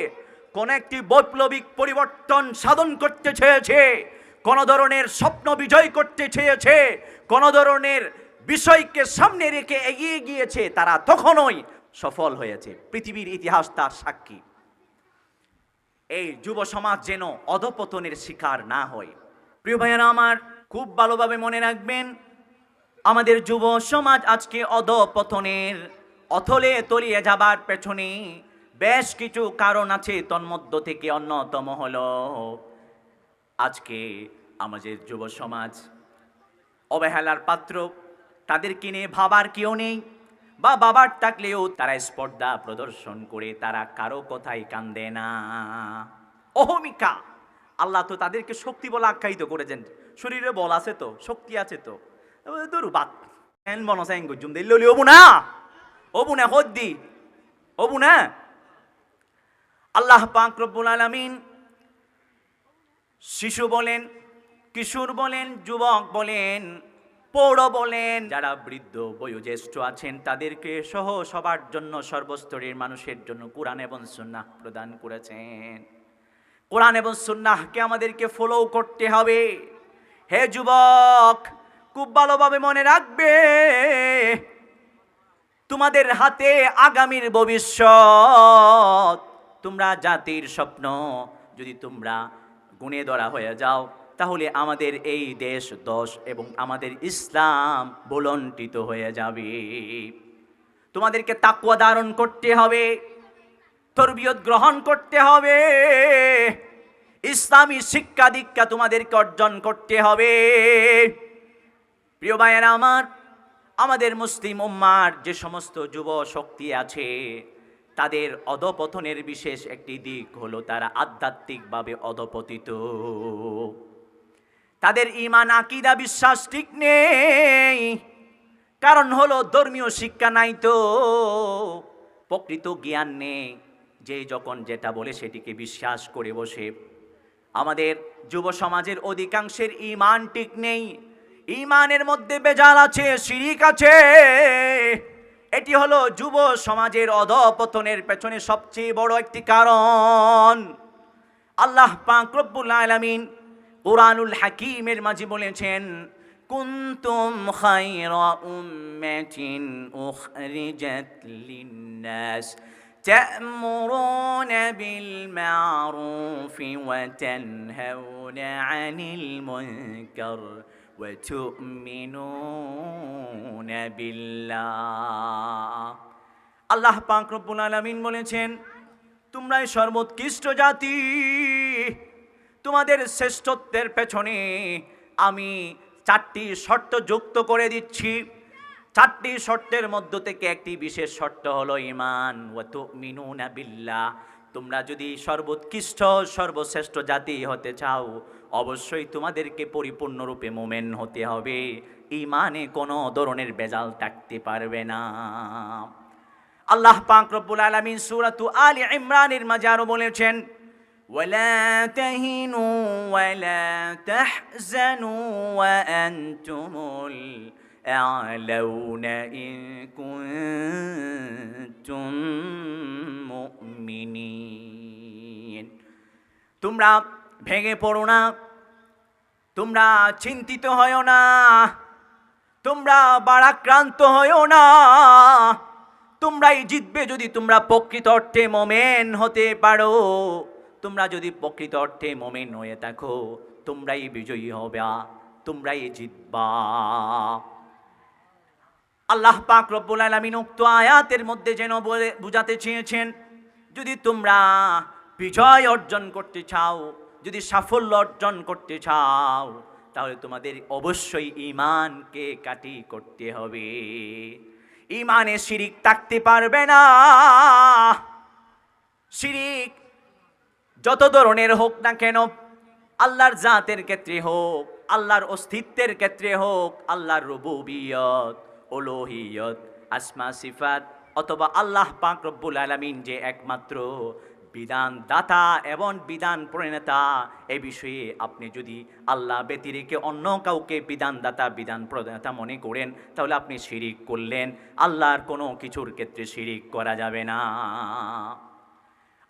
কোন একটি বৈপ্লবিক পরিবর্তন সাধন করতে চেয়েছে, কোন ধরনের স্বপ্ন বিজয় করতে চেয়েছে, কোন ধরনের বিষয়কে সামনে রেখে এগিয়ে গিয়েছে, তারা তখনই সফল হয়েছে। পৃথিবীর ইতিহাস তার সাক্ষী। এই যুব সমাজ যেন অধঃপতনের শিকার না হয়। প্রিয় ভাইয়েরা আমার, খুব ভালোভাবে মনে রাখবেন, আমাদের যুব সমাজ আজকে অধঃপতনের অথলে তলিয়ে যাবার পেছনে বেশ কিছু কারণ আছে। তন্মধ্য থেকে অন্যতম হলো আজকে আমাদের যুব সমাজ অবহেলার পাত্র। তাদেরকে নিয়ে ভাবার কেউ নেই, বা বাবার থাকলেও তারা স্পর্ধা প্রদর্শন করে, তারা কারো কথাই কান দেয় না। অহমিকা। আল্লাহ তো তাদেরকে শক্তি বলে আখ্যায়িত করেছেন। শরীরে বল আছে তো, শক্তি আছে তো, ধরু বাত বনসাইজুম দিল্লি অবু না, অবু না হদ্দি, অবু না। আল্লাহ পাক রব্বুল আলামিন শিশু বলেন, কিশোর বলেন, যুবক বলেন, পৌর বলেন, যারা বৃদ্ধ বয়োজ্যেষ্ঠ আছেন তাদেরকে সহ সবার জন্য, সর্বস্তরের মানুষের জন্য কোরআন এবং সুন্নাহ প্রদান করেছেন। কোরআন এবং সুন্নাহকে আমাদেরকে ফলো করতে হবে। হে যুবক, খুব ভালোভাবে মনে রাখবে, তোমাদের হাতে আগামীর ভবিষ্যৎ, তোমরা জাতির স্বপ্ন যদি তোমরা গুণে ধরা হয়ে যাও, তাহলে আমাদের এই দেশ দশ এবং আমাদের ইসলাম বুলন্ডিত হয়ে যাবে। তোমাদেরকে তাকওয়া ধারণ করতে হবে, তরবিয়ত গ্রহণ করতে হবে, ইসলামী শিক্ষা দীক্ষা তোমাদেরকে অর্জন করতে হবে। প্রিয় ভাইয়েরা আমার, আমাদের মুসলিম উম্মার যে সমস্ত যুব শক্তি আছে তাদের অধপতনের বিশেষ একটি দিক হলো তারা আধ্যাত্মিকভাবে অধপতিত। তাদের ঈমান আকীদা বিশ্বাস ঠিক নেই, কারণ হলো ধর্মীয় শিক্ষা নাই, তো প্রকৃত জ্ঞান নেই, যে যখন যেটা বলে সেটিকে বিশ্বাস করে বসে। আমাদের যুব সমাজের অধিকাংশের ঈমান ঠিক নেই, ঈমানের মধ্যে বেজাল আছে, শিরিক আছে। এটি হলো যুব সমাজের অধপতনের পেছনে সবচেয়ে বড় একটি কারণ। আল্লাহ পাক রব্বুল আলামিন কুরআনুল হাকীমের মাঝে বলেছেন, কুনতুম খায়রা উম্মাতিন উখরিজাত লিন-নাস تأمرون بالمعروف وتنهون عن المنكر وتؤمنون بالله। আল্লাহ পাক রব্বুল আলামিন বলেছেন, তোমরাই সর্বোৎকৃষ্ট জাতি, তোমাদের শ্রেষ্ঠত্বের পেছনে আমি 4টি শর্ত যুক্ত করে দিচ্ছি। 4টি শর্তের মধ্য থেকে একটি বিশেষ শর্ত হলো ঈমান। ওয়া তুমিনুনা বিল্লাহ, তোমরা যদি সর্বোৎকৃষ্ট সর্বশ্রেষ্ঠ জাতি হতে চাও, অবশ্যই তোমাদেরকে পরিপূর্ণরূপে মুমিন হতে হবে। ঈমানে কোনো ধরনের ভেজাল থাকতে পারবে না। আল্লাহ পাক রব্বুল আলামিন সূরাতু আলী ইমরানের মাঝে আরো বলেছেন, ওয়ালা তাহিনু ওয়ালা তাহজানু ওয়া আনতুমুল আ'লাউনা ইন কুনতুম মুমিনিন। তোমরা ভেঙে পড়ো না, তোমরা চিন্তিত হয়ো না, তোমরা বাড়াক্রান্ত হয়ো না, তোমরাই জিতবে যদি তোমরা প্রকৃত অর্থে মুমিন হতে পারো। তোমরা যদি প্রকৃত অর্থে মুমিন হয়ে থাকো, তোমরাই বিজয়ী হবে, তোমরাই জিতবা। আল্লাহ পাক রব্বুল আলামিন উক্ত আয়াতের মধ্যে যেন বুঝাতে চেয়েছেন, যদি তোমরা বিজয় অর্জন করতে চাও, যদি সাফল্য অর্জন করতে চাও, তাহলে তোমাদের অবশ্যই ঈমানকে কাটি করতে হবে। ঈমানে শিরিক থাকতে পারবে না। শিরিক যত ধরনের হোক না কেন, আল্লাহর জাতের ক্ষেত্রে হোক, আল্লাহর অস্তিত্বের ক্ষেত্রে হোক, আল্লাহর রুবুবিয়ত, উলুহিয়ত, আসমা সিফাত, অথবা আল্লাহ পাক রব্বুল আলামিন যে একমাত্র বিধান দাতা এবং বিধান প্রণেতা, এই বিষয়ে আপনি যদি আল্লাহ ব্যতিরেকে অন্য কাউকে বিধান দাতা বিধান প্রণেতা মনে করেন, তাহলে আপনি শিরিক করলেন। আল্লাহর কোনো কিছুর ক্ষেত্রে শিরিক করা যাবে না।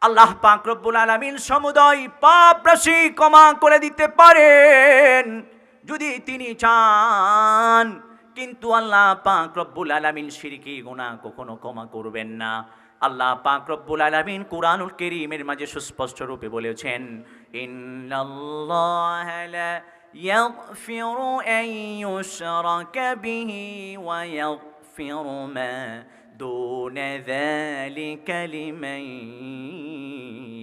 আল্লাহ পাক রব্বুল আলামিন সমুদয় পাপ রাশি ক্ষমা করে দিতে পারেন যদি তিনি চান, কিন্তু আল্লাহ পাক রব্বুল আলামিন শিরকি গুনাহ কখনো ক্ষমা করবেন না। আল্লাহ পাক রব্বুল আলামিন কুরআনুল কারীমের মাঝে সুস্পষ্ট রূপে বলেছেন, ইন্নাল্লাহা লা ইয়াগফিরু আন ইউশরাকা বিহি ওয়া ইয়াগফিরু মা দুনা যালিকা লিমান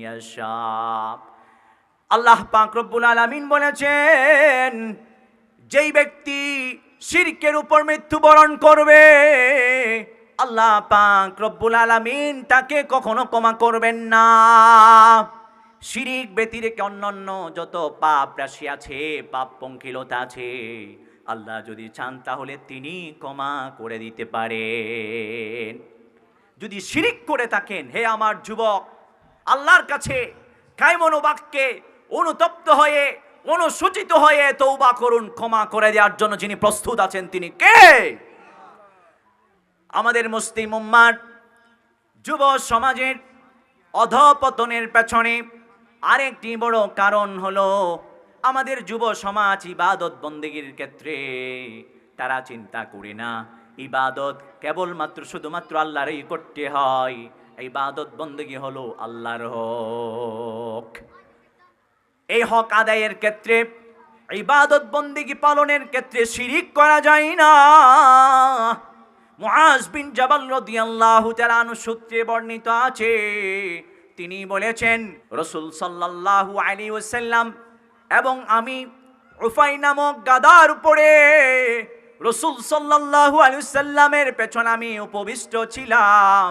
ইয়াশা। আল্লাহ পাক রব্বুল আলামিন বলেছেন, যেই ব্যক্তি শিরকের উপর মৃত্যুবরণ করবে, আল্লাহ পাক রব্বুল আলামিন তাকে কখনো ক্ষমা করবেন না। শিরিক ব্যতিরেকে অন্যান্য যত পাপ রাশি আছে, পাপ পঙ্কিলতা আছে, আল্লাহ যদি চান তাহলে তিনি ক্ষমা করে দিতে পারেন। যদি শিরিক করে থাকেন, হে আমার যুবক, আল্লাহর কাছে কায়মনোবাক্যে অনুতপ্ত হয়ে অনুসূচিত হয়ে তওবা করুন, ক্ষমা করে দেওয়ার জন্য যিনি প্রস্তুত আছেন তিনি কে? আমাদের মুসলিম উম্মার যুব সমাজের অধপতনের পেছনে আরেকটি বড় কারণ হলো, আমাদের যুব সমাজ ইবাদত বন্দেগীর ক্ষেত্রে তারা চিন্তা করে না ইবাদত কেবলমাত্র শুধুমাত্র আল্লাহরই করতে হয়। ইবাদত বন্দেগী হলো আল্লাহর হক। এই হক আদায়ের ক্ষেত্রে, ইবাদত বন্দেগী পালনের ক্ষেত্রে শিরিক করা যায় না। মুআজ বিন জাবাল রাদিয়াল্লাহু তাআলা আনহু সূত্রে বর্ণিত আছে, তিনি বলেছেন, রাসূল সাল্লাল্লাহু আলাইহি ওয়াসাল্লাম এবং আমি উফাই নামক গাদার উপরে রাসূল সাল্লাল্লাহু আলাইহি ওয়াসাল্লামের পেছনে আমি উপবিষ্ট ছিলাম।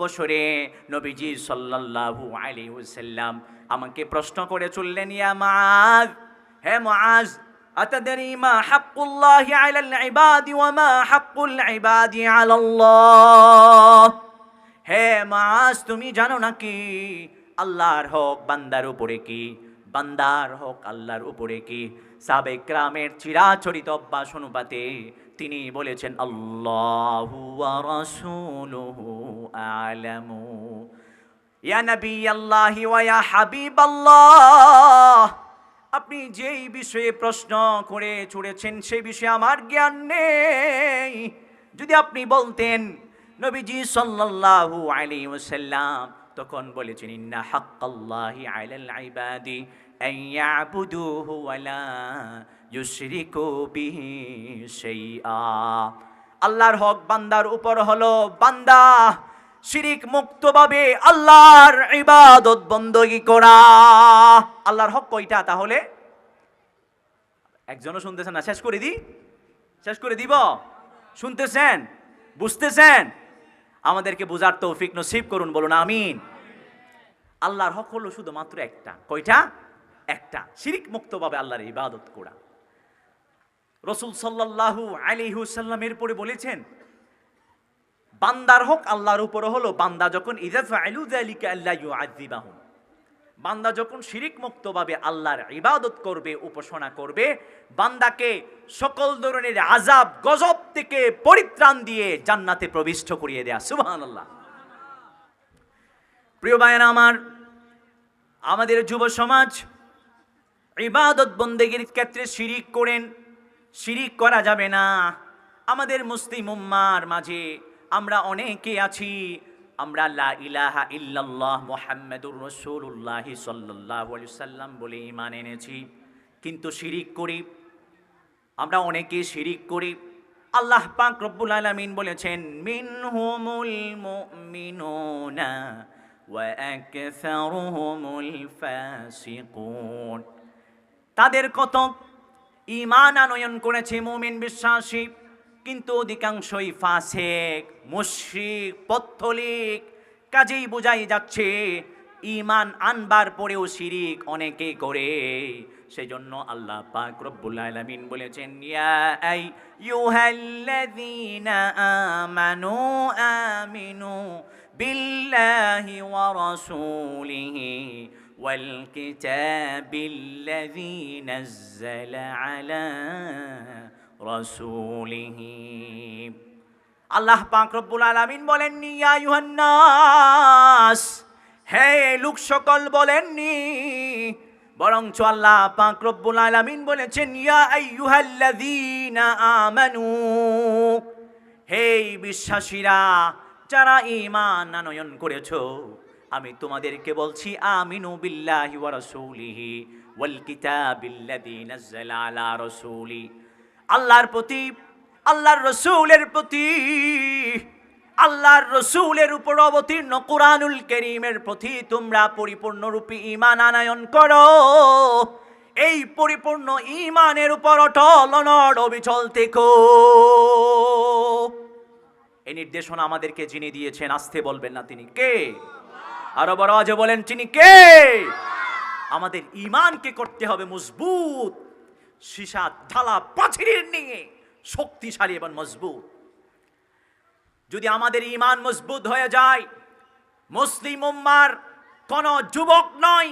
বছরে নবীজি সাল্লাল্লাহু আলাইহি ওয়াসাল্লাম আমাকে প্রশ্ন করে চললেন, ইয়া মুআজ, হে মুআজ, আতাদরি মা হাক্কুল্লাহি আলাল ইবাদি ওয়া মা হাক্কুল ইবাদি আলাল্লাহ? হে মুআজ, তুমি জানো নাকি আল্লাহর হক বান্দার উপরে কি, বান্দার হক আল্লাহর উপরে কি? সাহাবায়ে কেরামের চিরাচরিত অভ্যাস অনুপাতে তিনি বলেছেন, আল্লাহু ওয়া রাসূলুহু আ'লামু। ইয়া নবী আল্লাহি ওয়া ইয়া হাবিব আল্লাহ, আপনি যেই বিষয়ে প্রশ্ন করে ছুড়েছেন সেই বিষয়ে আমার জ্ঞান নেই। যদি আপনি বলতেন নবীজি সাল্লাল্লাহু আলাইহি ওয়াসাল্লাম তখন বলেছেন, ইন্না হাক্কাল্লাহি আলাল ইবাদি আন ইয়াবুদুহু ওয়া লা ইউশরিকু বিহি শাইআ। আল্লাহর হক বান্দার উপর হলো বান্দা শিরিক মুক্তভাবে আল্লাহর ইবাদত বندگی করা। আল্লাহর হক কয়টা তাহলে? একজনও শুনতেছেন না? শেষ করে দিই, শেষ করে দিব? শুনতেছেন, বুঝতেছেন? আমাদেরকে বুঝার তৌফিক নসিব করুন, বলুন আমিন। আল্লাহর হক হলো শুধুমাত্র একটা। কয়টা? একটা, শিরিক মুক্তভাবে আল্লাহর ইবাদত করা। রাসূল সাল্লাল্লাহু আলাইহি ওয়াসাল্লাম এরপরে বলেছেন, বান্দার হক আল্লাহর উপরে হলো বান্দা যখন ইযা ফাআলু যালিকা আল্লা ইউআযিবাহুম, বান্দা যখন শিরিক মুক্তভাবে আল্লাহর ইবাদত করবে, উপাসনা করবে, বান্দাকে সকল ধরনের আযাব গজব থেকে পরিত্রাণ দিয়ে জান্নাতে প্রবিষ্ট করিয়ে দেয়া। সুবহানাল্লাহ। প্রিয় ভাইয়েরা আমার, আমাদের যুব সমাজ ইবাদত বন্দেগীর ক্ষেত্রে শিরিক করেন। শিরিক করা যাবে না। আমাদের মুসলিম উম্মার মাঝে আমরা অনেকে আছি, আমরা লা ইলাহা ইল্লাল্লাহ মুহাম্মাদুর রাসূলুল্লাহ সাল্লাল্লাহু আলাইহি ওয়াসাল্লাম বলে ঈমান এনেছি, কিন্তু শিরিক করি। আমরা অনেকে শিরিক করি। আল্লাহ পাক রব্বুল আলামিন বলেছেন, মিনহুমুল মুমিনুনা ওয়া আকসারুহুমুল ফাসিকুন। তাদের কত ঈমান আনয়ন করেছে, মুমিন বিশ্বাসী, কিন্তু অধিকাংশই ফাসিক, মুশরিক, পথলিক। কাজেই বোঝাই যাচ্ছে ঈমান আনবার পরেও শিরিক অনেকে করে। সেজন্য আল্লাহ পাক রব্বুল আলামিন বলেছেন, ইয়া আইয়ুহাল্লাযীনা আমানু আমিনু বিল্লাহি ওয়া রাসূলিহি ওয়াল কিতাবিল্লাযী নাযালা আলা রাসূলিহি। আল্লাহ পাক রব্বুল আলামিন বলেননি ইয়া আইয়ুহান নাস, হে লোক সকল বলেননি, বরঞ্চ আল্লাহ পাক রব্বুল আলামিন বলেছেন, ইয়া আইয়ুহাল্লাযীনা আমানু, হে বিশ্বাসীরা যারা ঈমান আনয়ন করেছো, আমি তোমাদেরকে বলছি, আমিনু বিল্লাহি ওয়া রাসূলিহি ওয়াল কিতাবিল্লাযী নাযালা আলা রাসূলি। আল্লাহর প্রতি, আল্লাহর রসূলের প্রতি, আল্লাহর রসূলের উপর অবতীর্ণ কুরআনুল কারীমের প্রতি তোমরা পরিপূর্ণরূপে ঈমান আনয়ন করো। এই পরিপূর্ণ ঈমানের উপর অটল অনড় অবিচল থেকো। এই নির্দেশনা আমাদেরকে যিনি দিয়েছেন, আসতে বলবেন না তিনি কে? আরো বড় আওয়াজে বলেন, তিনি কে? আমাদের ঈমানকে করতে হবে মজবুত, সীসা ঢালা প্রাচীরের নিয়ে শক্তিশালী এবং মজবুত। যদি আমাদের ঈমান মজবুত হয়ে যায়, মুসলিম উম্মার কোন যুবক নয়,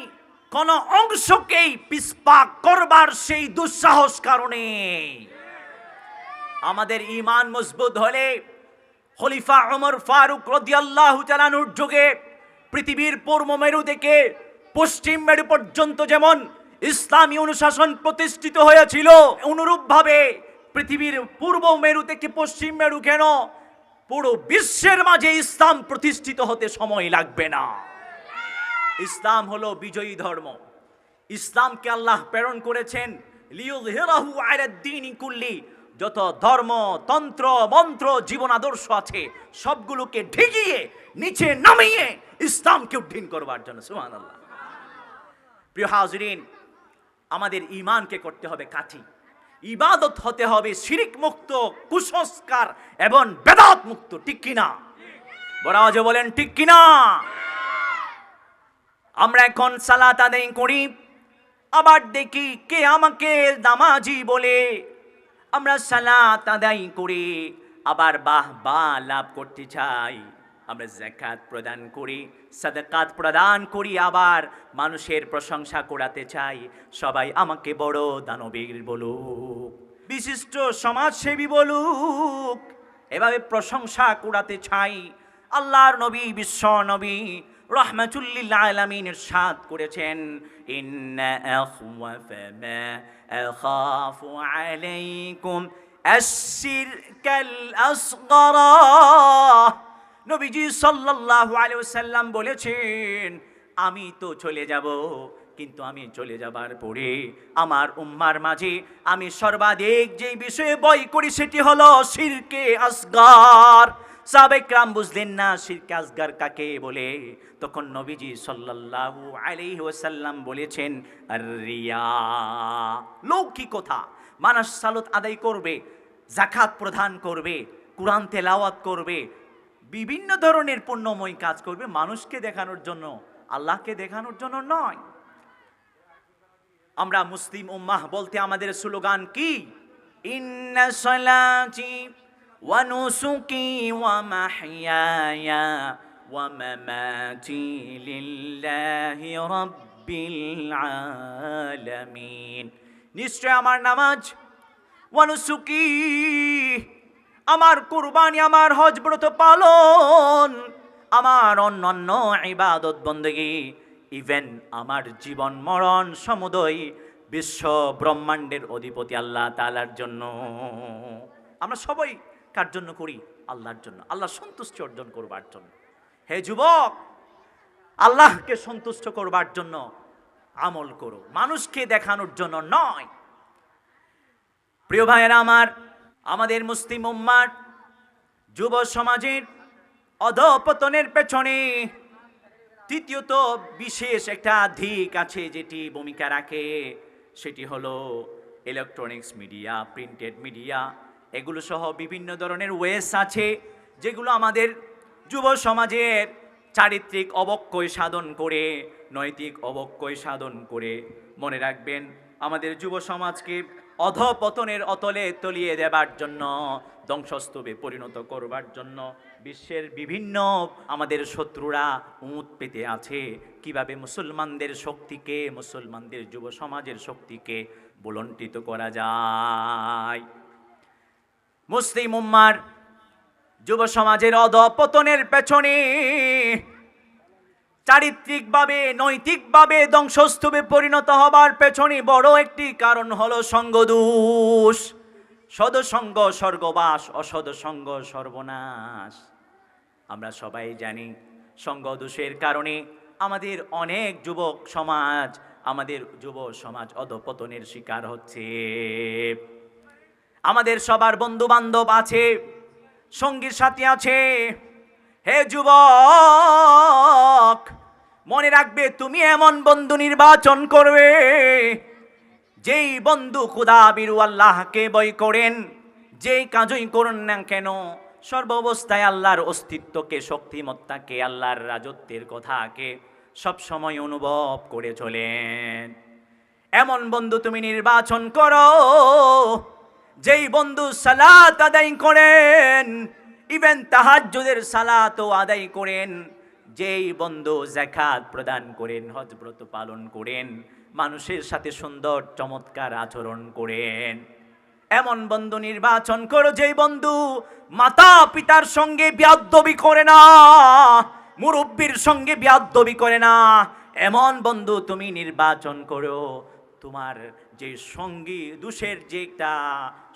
কোন অংশকেই পিছপা করবার সেই দুঃসাহস কারণে। আমাদের ঈমান মজবুত হলে খলিফা ওমর ফারুক রাদিয়াল্লাহু তাআলা আনহুর যুগে পৃথিবীর পূর্ব মেরু থেকে পশ্চিম মেরু পর্যন্ত যেমন ইসলামী অনুশাসন প্রতিষ্ঠিত হয়েছিল, অনুরূপভাবে পৃথিবীর পূর্ব মেরু থেকে পশ্চিম মেরু কেন, পুরো বিশ্বের মাঝে ইসলাম প্রতিষ্ঠিত হতে সময় লাগবে না। ইসলাম হলো বিজয়ী ধর্ম। ইসলামকে আল্লাহ প্রেরণ করেছেন লিইয়ুযহিরাহু আলাদ দীনি কুল্লি। যত ধর্ম, তন্ত্র, মন্ত্র, জীবন আদর্শ আছে সবগুলোকে ঢেকিয়ে নিচে নামিয়ে ইসলামকে উদ্ধার করবার জন্য। সুবহানাল্লাহ। প্রিয় হাজিরিন, আমাদের ঈমানকে করতে হবে কাঠি, ইবাদত হতে হবে শিরিক মুক্ত, কুসংস্কার এবং বেদাত মুক্ত। ঠিক কিনা? বড় আওয়াজে বলেন ঠিক কিনা? আমরা এখন সালাত আদায় করি, আবার দেখি কে আমাকে নামাজি বলে। আমরা সালাত আদায় করি, আবার বাহবা লাভ করতে চাই। আমরা যাকাত প্রদান করি, সাদাকাত প্রদান করি, আবার মানুষের প্রশংসা করাতে চাই। সবাই আমাকে বড় দানবীর বলুক, বিশিষ্ট সমাজসেবী বলুক, এভাবে প্রশংসা করাতে চাই। আল্লাহর নবী, বিশ্ব নবী রাহমাতুল লিল আলামিন ইরশাদ করেছেন, ইন্না আখওয়াফা মা আখাফু আলাইকুম আশ-শিরকাল আসগর। নবীজি সাল্লাল্লাহু আলাইহি ওয়াসাল্লাম বলেছেন, আমি তো চলে যাব, কিন্তু আমি চলে যাবার পরে আমার উম্মার মাঝে আমি সর্বাধিক যে বিষয়ে ভয় করি সেটি হলো শিরকে আসগর। সাহাবায়ে কেরাম বুঝলেন না শিরকে আসগর কাকে বলে। তখন নবীজি সাল্লাল্লাহু আলাইহি ওয়াসাল্লাম বলেছেন, আর রিয়া, লৌকিকতা। মানুষ সালাত আদায় করবে, যাকাত প্রদান করবে, কুরআন তেলাওয়াত করবে, বিভিন্ন ধরনের পুণ্যময় কাজ করবে, মানুষকে দেখানোর জন্য, আল্লাহকে দেখানোর জন্য নয়। আমরা মুসলিম উম্মাহ বলতে আমাদের স্লোগান কি? ইন্না সালাতি ওয়া নুসুকি ওয়া মাহইয়ায়া ওয়া মামাতি লিল্লাহি রাব্বিল আলামিন। নিশ্চয় আমার নামাজ, ওয়া নুসুকি আমার কুরবানি, আমার হজ ব্রত পালন, আমার অন্যান্য ইবাদত বন্দেগী, ইভেন আমার জীবন মরণ সমুদয় বিশ্ব ব্রহ্মাণ্ডের অধিপতি আল্লাহ তাআলার জন্য। আমরা সবাই কার জন্য করি? আল্লাহর জন্য, আল্লাহ সন্তুষ্টি অর্জন করবার জন্য। হে যুবক, আল্লাহকে সন্তুষ্ট করবার জন্য আমল করো, মানুষকে দেখানোর জন্য নয়। প্রিয় ভাইয়েরা আমার, আমাদের মুসলিম উম্মার যুব সমাজের অধঃপতনের পেছনে তৃতীয়ত বিশেষ একটা দিক আছে যেটি ভূমিকা রাখে, সেটি হলো ইলেকট্রনিক্স মিডিয়া, প্রিন্টেড মিডিয়া, এগুলো সহ বিভিন্ন ধরনের ওয়েস আছে যেগুলো আমাদের যুব সমাজের চারিত্রিক অবক্ষয় সাধন করে, নৈতিক অবক্ষয় সাধন করে। মনে রাখবেন, আমাদের যুব সমাজকে অধঃপতনের অতলে তলিয়ে দেবার জন্য, ধ্বংসস্তূপে পরিণত করবার জন্য বিশ্বের বিভিন্ন আমাদের শত্রুরা উঁত পেতে আছে। কিভাবে মুসলমানদের শক্তিকে, মুসলমানদের যুব সমাজের শক্তিকে বুলন্ডিত করা যায়। মুসলিম উম্মার যুব সমাজের অধঃপতনের পেছনে চারিত্রিকভাবে, নৈতিকভাবে ধ্বংসস্তূপে পরিণত হবার পেছনে বড় একটি কারণ হলো সঙ্গদোষ। সদসঙ্গ স্বর্গবাস, অসদসঙ্গ সর্বনাশ। আমরা সবাই জানি সঙ্গদোষের কারণে আমাদের অনেক যুবক সমাজ, আমাদের যুব সমাজ অধঃপতনের শিকার হচ্ছে। আমাদের সবার বন্ধু বান্ধব আছে, সঙ্গী সাথী আছে। হে যুবক, মনে রাখবে, তুমি এমন বন্ধু নির্বাচন করবে যেই বন্ধু খুদা বিরু আল্লাহকে ভয় করেন, যেই কাজই করুন না কেন সর্বাবস্থায় আল্লাহর অস্তিত্বকে, শক্তিমত্তাকে, আল্লাহর রাজত্বের কথাকে সবসময় অনুভব করে চলেন। এমন বন্ধু তুমি নির্বাচন করো যেই বন্ধু সালাত আদায় করেন, ইভেন তাহাজ্জুদের সালাতও আদায় করেন, যেই বন্ধু যাকাত প্রদান করেন, হজ ব্রত পালন করেন, মানুষের সাথে সুন্দর চমৎকার আচরণ করেন। এমন বন্ধু নির্বাচন করো যেই বন্ধু মাতা পিতার সঙ্গে বেয়াদবি করে না, মুরব্বির সঙ্গে বেয়াদবি করে না। এমন বন্ধু তুমি নির্বাচন করো, তোমার যে সঙ্গী দোষের যে একটা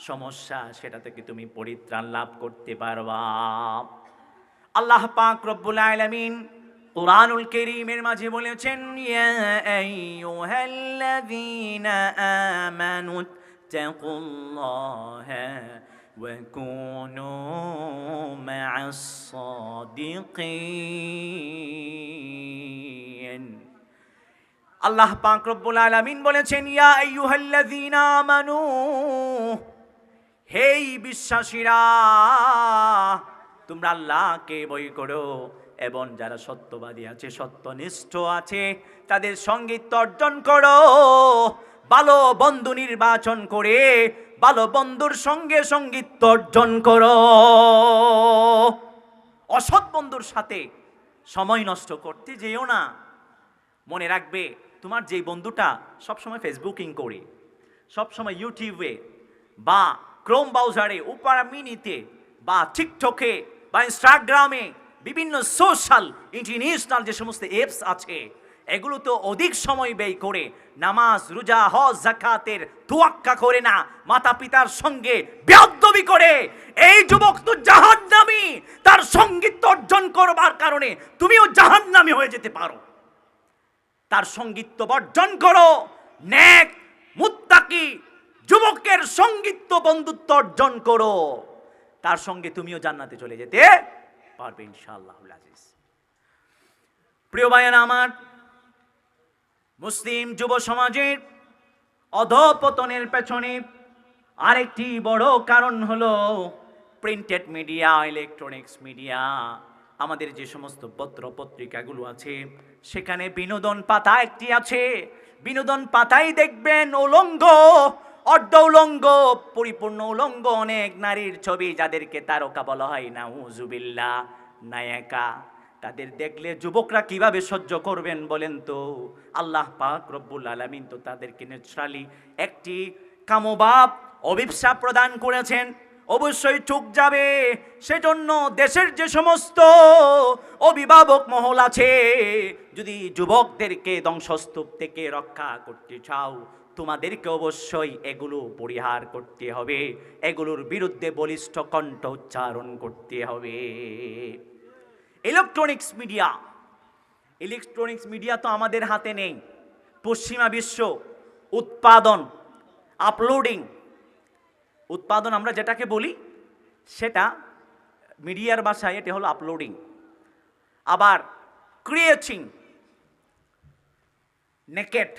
সমস্যা, সেটা থেকে তুমি পরিত্রাণ লাভ করতে পারবা। আল্লাহ পাক রব্বুল আলামিন কুরআনুল কারীমের মাঝে বলেছেন, ইয়া আইয়ুহাল্লাযীনা আমানু তাকুল্লাহা ওয়া কুনু মা'আস সাদিকিন। আল্লাহ পাক রব্বুল আলামিন বলেছেন, ইয়া আইয়ুহাল্লাযীনা আমানু, হে বিশ্বাসীরা, তোমরা আল্লাহকে ভয় করো এবং যারা সত্যবাদী আছে, সত্যনিষ্ঠ আছে, তাদের সঙ্গীত অর্জন করো। ভালো বন্ধু নির্বাচন করে ভালো বন্ধুর সঙ্গে সঙ্গীত অর্জন করো। অসৎ বন্ধুর সাথে সময় নষ্ট করতে যেও না। মনে রাখবে, তোমার যেই বন্ধুটা সবসময় ফেসবুকিং করে, সবসময় ইউটিউবে বা ক্রোম ব্রাউজারে, ওপেরা মিনিতে বা টিকটকে বা ইনস্টাগ্রামে বিভিন্ন সোশ্যাল ইন্টারন্যাশনাল যে সমস্ত অ্যাপস আছে, এগুলো তো অধিক সময় ব্যয় করে নামাজ, রোজা, হজ, যাকাতের তোয়াক্কা করে না, মাতা পিতার সঙ্গে বেয়াদবি করে, এই যুবক তো জাহান্নামী। তার সঙ্গীত অর্জন করবার কারণে তুমিও জাহান্নামী হয়ে যেতে পারো। তার সঙ্গীত বর্জন করো। নেক মুত্তাকি যুবকের সঙ্গীত বন্ধুত্ব অর্জন করো, তার সঙ্গে তুমিও জান্নাতে চলে যেতে পারবে ইনশাআল্লাহুল আজিজ। প্রিয় ভাইয়েরা আমার, মুসলিম যুব সমাজের অধঃপতনের পেছনে আরেকটি বড় কারণ হলো প্রিন্টেড মিডিয়া, ইলেকট্রনিক্স মিডিয়া। আমাদের যে সমস্ত পত্র পত্রিকাগুলো আছে, সেখানে বিনোদন পাতা একটি আছে। বিনোদন পাতাই দেখবেন উলঙ্গ, অর্ধ উলঙ্গ, পরিপূর্ণ উলঙ্গ অনেক নারীর ছবি, যাদেরকে তারকা বলা হয়, নাউজুবিল্লাহ, নায়িকা। তাদের দেখলে যুবকরা কিভাবে সহ্য করবেন বলেন তো? আল্লাহ পাক রব্বুল আলামিন তো তাদেরকে ন্যাচারালি একটি কামভাব, অভিশাপ প্রদান করেছেন। অবশ্যই চোখ যাবে। সেজন্য দেশের যে সমস্ত অভিভাবক মহল আছে, যদি যুবকদেরকে ধ্বংসস্তূপ থেকে রক্ষা করতে চাও, তোমাদেরকে অবশ্যই এগুলো পরিহার করতে হবে, এগুলোর বিরুদ্ধে বলিষ্ঠ কণ্ঠ উচ্চারণ করতে হবে। ইলেকট্রনিক্স মিডিয়া, ইলেকট্রনিক্স মিডিয়া তো আমাদের হাতে নেই। পশ্চিমা বিশ্ব উৎপাদন, আপলোডিং, উৎপাদন আমরা যেটাকে বলি, সেটা মিডিয়ার ভাষায় এটা হলো আপলোডিং। আবার ক্রিয়েটিং, নেকেট,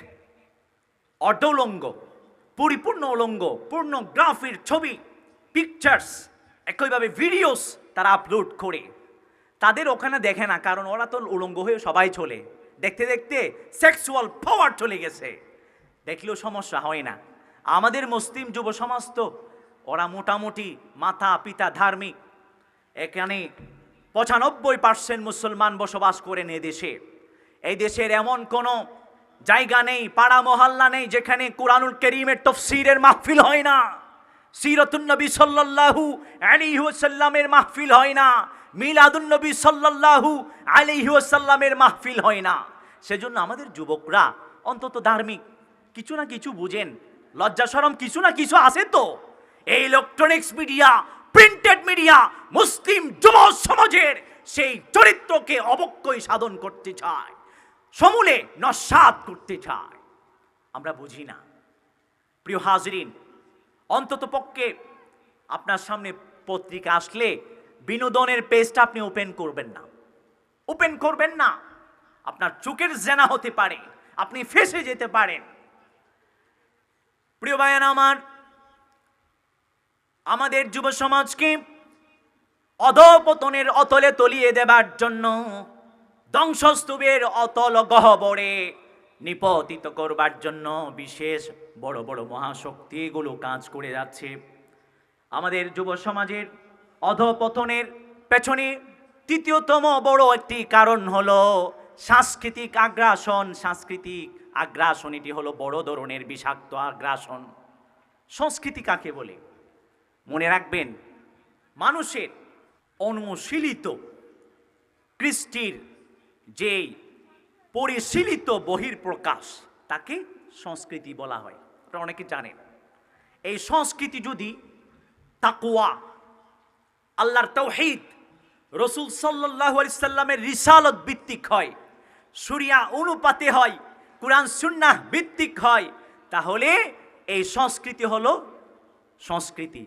অর্ধউলঙ্গ, পরিপূর্ণ উলঙ্গ, পূর্ণগ্রাফির ছবি, পিকচার্স, একইভাবে ভিডিওস তারা আপলোড করে। তাদের ওখানে দেখে না, কারণ ওরা তো উলঙ্গ হয়ে সবাই চলে, দেখতে দেখতে সেক্সুয়াল পাওয়ার চলে গেছে, দেখলেও সমস্যা হয় না। আমাদের মুসলিম যুব সমাজ তো ওরা মোটামুটি মাতা পিতা ধার্মিক। এখানে 95% মুসলমান বসবাস করেন এ দেশে। এই দেশের এমন কোনো জায়গা নেই, পাড়া মহল্লা নেই, যেখানে কুরআনুল কারীমের তাফসীরের মাহফিল হয় না, সিরাতুন নবী সাল্লাল্লাহু আলাইহি ওয়াসাল্লামের মাহফিল হয় না, মিলাদুন নবী সাল্লাল্লাহু আলাইহি ওয়াসাল্লামের মাহফিল হয় না। সেজন্য আমাদের যুবকরা অন্তত ধার্মিক, কিছু না কিছু বুঝেন, লজ্জা শরম কিছু না কিছু আছে তো। এই ইলেকট্রনিক্স মিডিয়া, প্রিন্টেড মিডিয়া মুসলিম যুব সমাজের সেই চরিত্রকে অবক্ষয় সাধন করতে চায়, সমূলে নস্যাৎ করতে চায়। আমরা বুঝি না। প্রিয় হাজরিন, অন্তত পক্ষে আপনার সামনে পত্রিকা আসলে বিনোদনের পেজটা আপনি ওপেন করবেন না, ওপেন করবেন না। আপনার চোখের জেনা হতে পারে, আপনি ফেঁসে যেতে পারেন। প্রিয় ভাইয়ের আমার, আমাদের যুব সমাজকে অধঃপতনের অতলে তলিয়ে দেবার জন্য, ধ্বংসস্তূপের অতল গহ্বরে নিপতিত করবার জন্য বিশেষ বড় বড় মহাশক্তি এগুলো কাজ করে যাচ্ছে। আমাদের যুব সমাজের অধঃপতনের পেছনে তৃতীয়তম বড় একটি কারণ হলো সাংস্কৃতিক আগ্রাসন। সাংস্কৃতিক আগ্রাসন এটি হলো বড় ধরনের বিষাক্ত আগ্রাসন। সংস্কৃতি কাকে বলে? মনে রাখবেন, মানুষের অনুশীলিত কৃষ্টির যেই পরিশীলিত বহির্প্রকাশ, তাকে সংস্কৃতি বলা হয়। আপনারা অনেকে জানেন। এই সংস্কৃতি যদি তাকওয়া, আল্লাহর তাওহীদ, রাসূল সাল্লাল্লাহু আলাইহি সাল্লামের রিসালাত ভিত্তিক হয়, শরিয়া অনুপাতে হয়, কুরআন সুন্নাহ ভিত্তিক হয়, তাহলে এই সংস্কৃতি হলো সংস্কৃতি,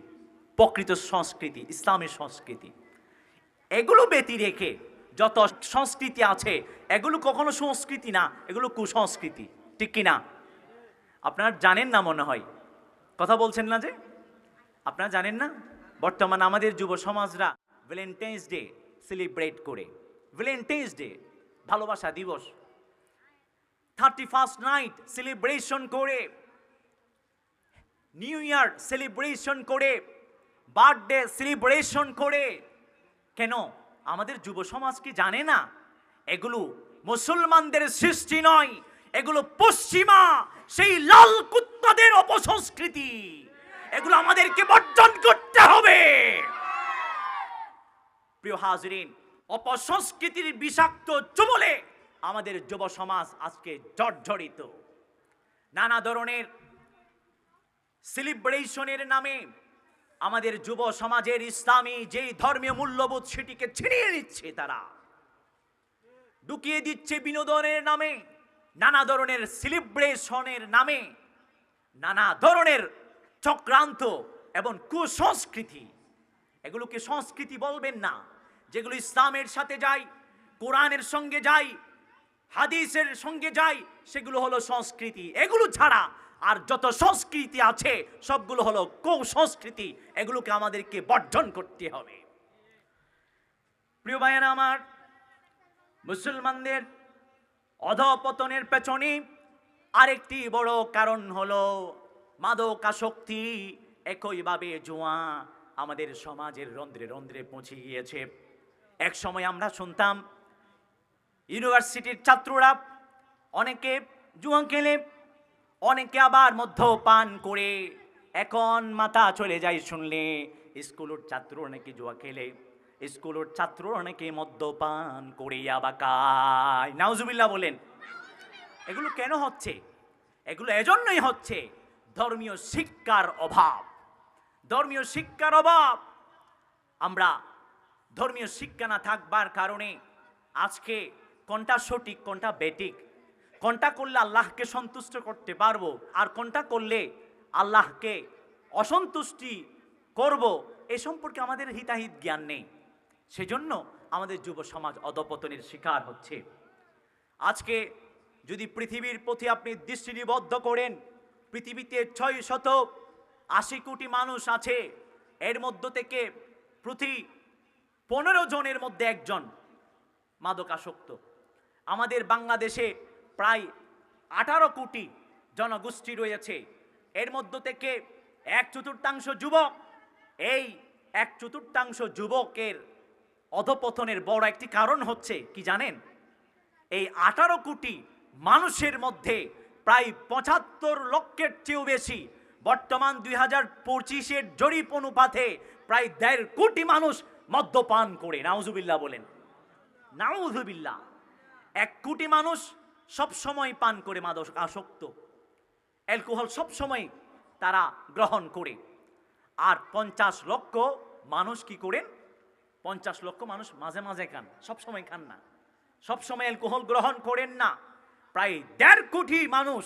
প্রকৃত সংস্কৃতি, ইসলামের সংস্কৃতি। এগুলো ব্যতি রেখে যত সংস্কৃতি আছে, এগুলো কখনো সংস্কৃতি না, এগুলো কুসংস্কৃতি। ঠিক কিনা? আপনারা জানেন না মনে হয়, কথা বলছেন না যে আপনারা জানেন না। বর্তমানে আমাদের যুব সমাজরা ভ্যালেন্টাইন্স ডে সেলিব্রেট করে, ভ্যালেন্টাইন্স ডে ভালোবাসা দিবস, 31st নাইট সেলিব্রেশন করে, নিউ ইয়ার সেলিব্রেশন করে, বার্থডে সেলিব্রেশন করে। কেন? আমাদের যুব সমাজ কি জানে না এগুলো মুসলমানদের সৃষ্টি নয়, এগুলো পশ্চিমা সেই লাল কুত্তাদের অপসংস্কৃতি। এগুলো আমাদেরকে বর্জন করতে হবে। প্রিয় হাজরিন, অপসংস্কৃতির বিষাক্ত চুবলে আমাদের যুব সমাজ আজকে জর্জরিত। নানা ধরনের সেলিব্রেশনের নামে আমাদের যুব সমাজের ইসলামী যেই ধর্মীয় মূল্যবোধ সেটিকে ছিনিয়ে নিচ্ছে, তারা ঢুকিয়ে দিচ্ছে বিনোদনের নামে, নানা ধরনের সেলিব্রেশনের নামে, নানা ধরনের চক্রান্ত এবং কুসংস্কৃতি। এগুলোকে সংস্কৃতি বলবেন না, যেগুলো ইসলামের সাথে যায়, কোরআনের সঙ্গে যায়, হাদিসের সঙ্গে যায়, সেগুলো হলো সংস্কৃতি। এগুলো ছাড়া আর যত সংস্কৃতি আছে সবগুলো হলো কুসংস্কৃতি। এগুলোকে আমাদেরকে বর্জন করতে হবে। প্রিয় ভাইয়েরা আমার, মুসলমানদের অধঃপতনের পেছনে আরেকটি বড় কারণ হলো মাদকাসক্তি। একইভাবে জুয়া আমাদের সমাজের রন্ধ্রে রন্ধ্রে পৌঁছে গিয়েছে। এক সময় আমরা শুনতাম ইউনিভার্সিটির ছাত্ররা অনেকে জুয়া খেলে, অনেকে আবার মদ্যপান করে। এখন মাথা চলে যায় শুনলে স্কুলের ছাত্র অনেকে জুয়া খেলে, স্কুলের ছাত্র অনেকে মদ্যপান করে ইয়াবা খায়। নাউজুবিল্লাহ বলেন। এগুলো কেন হচ্ছে? এগুলো এজন্যই হচ্ছে ধর্মীয় শিক্ষার অভাব। ধর্মীয় শিক্ষার অভাব। আমরা ধর্মীয় শিক্ষা না থাকবার কারণে আজকে কোনটা সঠিক কোনটা বেঠিক, কোনটা করলে আল্লাহকে সন্তুষ্ট করতে পারবো আর কোনটা করলে আল্লাহকে অসন্তুষ্টি করব, এ সম্পর্কে আমাদের হিতাহিত জ্ঞান নেই। সেজন্য আমাদের যুব সমাজ অধঃপতনের শিকার হচ্ছে। আজকে যদি পৃথিবীর প্রতি আপনি দৃষ্টি নিবদ্ধ করেন, পৃথিবীতে 680 কোটি মানুষ আছে, এর মধ্য থেকে প্রতি 15 জনের মধ্যে একজন মাদকাসক্ত। আমাদের বাংলাদেশে প্রায় 18 কোটি জনগোষ্ঠী রয়েছে, এর মধ্য থেকে 1/4 যুবক। এই 1/4 যুবকের অধঃপতনের বড় একটি কারণ হচ্ছে কি জানেন? এই 18 কোটি মানুষের মধ্যে প্রায় 75 লক্ষের চেয়েও বেশি, বর্তমান 2025-এর জরিপ অনুপাতে প্রায় 1.5 কোটি মানুষ মদ্যপান করে। নাউজুবিল্লাহ বলেন। নাউজুবিল্লাহ। 1 কোটি মানুষ সব সময় পান করে মাদকাসক্ত, অ্যালকোহল সব সময় তারা গ্রহণ করে। আর 50 লক্ষ মানুষ কি করেন? 50 লক্ষ মানুষ মাঝে মাঝে খান, সব সময় খান না, সব সময় অ্যালকোহল গ্রহণ করেন না। প্রায় 1.5 কোটি মানুষ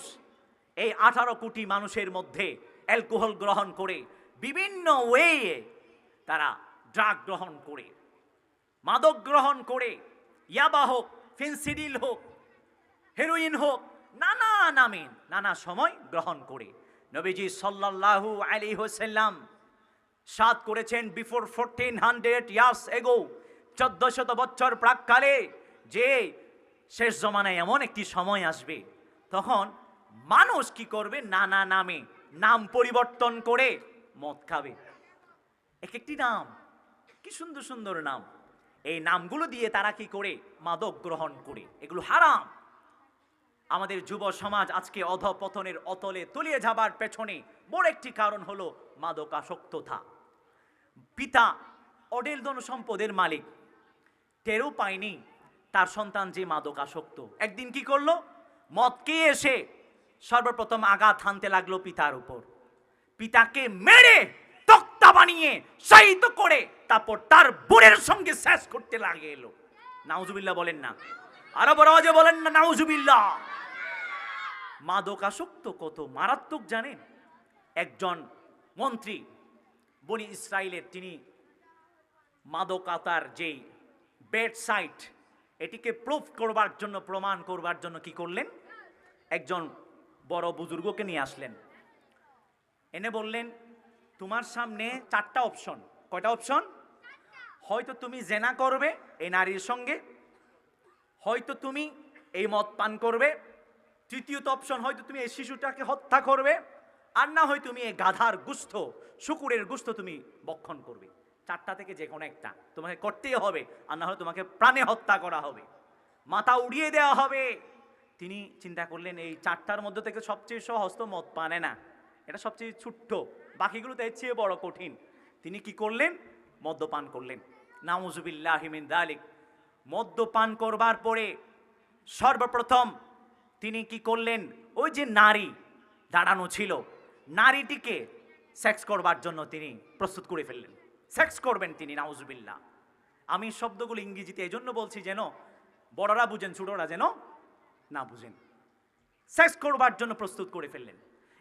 এই 18 কোটি মানুষের মধ্যে অ্যালকোহল গ্রহণ করে, বিভিন্ন ওয়ে তারা ড্রাগ গ্রহণ করে, মাদক গ্রহণ করে, ইয়াবা হোক, ফেন্সিডিল হোক, হেরোইন হোক, নানা নামে নানা সময় গ্রহণ করে। নবীজি সাল্লাল্লাহু আলাইহি ওয়াসাল্লাম সাদ করেছেন বিফোর 1400 ইয়ার্স এগো, 1400 বছর প্রাককালে, যে শেষ জমানায় এমন একটি সময় আসবে তখন মানুষ কি করবে? নানা নামে নাম পরিবর্তন করে মদ খাবে। এক একটি নাম, কি সুন্দর সুন্দর নাম। এই নামগুলো দিয়ে তারা কি করে? মাদক গ্রহণ করে। এগুলো হারাম। আমাদের যুব সমাজ আজকে অধঃপতনের অতলে তলিয়ে যাবার পেছনে বড় একটি কারণ হলো মাদকাসক্ততা। পিতা অঢেল ধন সম্পদের মালিক, টেরও পায়নি তার সন্তান যে মাদকাসক্ত। একদিন কি করলো? মদকে এসে সর্বপ্রথম আঘাত হানতে লাগলো পিতার উপর। পিতাকে মেরে তক্তা বানিয়ে শহীদ করে তারপর তার বোনের সঙ্গে শেষ করতে লাগে এলো। নাউজুবিল্লাহ বলেন না, আরো বড় আওয়াজে বলেন না নাউজুবিল্লাহ। মাদকাসক্ত কত মারাত্মক জানেন? একজন মন্ত্রী বনি ইসরায়েলের, তিনি মাদকাতার যেই বেড সাইট, এটিকে প্রুফ করবার জন্য, প্রমাণ করবার জন্য কি করলেন? একজন বড় বুজুর্গকে নিয়ে আসলেন, এনে বললেন তোমার সামনে 4টা অপশন। কয়টা অপশন? হয়তো তুমি জেনা করবে এই নারীর সঙ্গে, হয়তো তুমি এই মদ পান করবে, তৃতীয়ত অপশন হয়তো তুমি এই শিশুটাকে হত্যা করবে, আর না হয় তুমি এই গাধার গুস্ত, শুকুরের গুস্ত তুমি ভক্ষণ করবে। চারটা থেকে যে কোনো একটা তোমাকে করতেই হবে, আর না হলে তোমাকে প্রাণে হত্যা করা হবে, মাথা উড়িয়ে দেওয়া হবে। তিনি চিন্তা করলেন এই চারটার মধ্যে থেকে সবচেয়ে সহজ তো মদ পানে না, এটা সবচেয়ে ছোট্ট, বাকিগুলো তো এর চেয়ে বড় কঠিন। তিনি কি করলেন? মদ্যপান করলেন। নাউজুবিল্লাহি মিন যালিক। মদ্যপান করবার পরে সর্বপ্রথম তিনি কি করলেন? ওই যে নারী দাঁড়ানো ছিল, নারীটিকে সেক্স করবার জন্য তিনি প্রস্তুত করে ফেললেন। সেক্স করবেন তিনি, নাউজুবিল্লাহ। আমি শব্দগুলো ইংরেজিতে এই জন্য বলছি যেন বড়রা বুঝেন, ছোটরা যেন না বুঝেন। সেক্স করবার জন্য প্রস্তুত করে ফেললেন।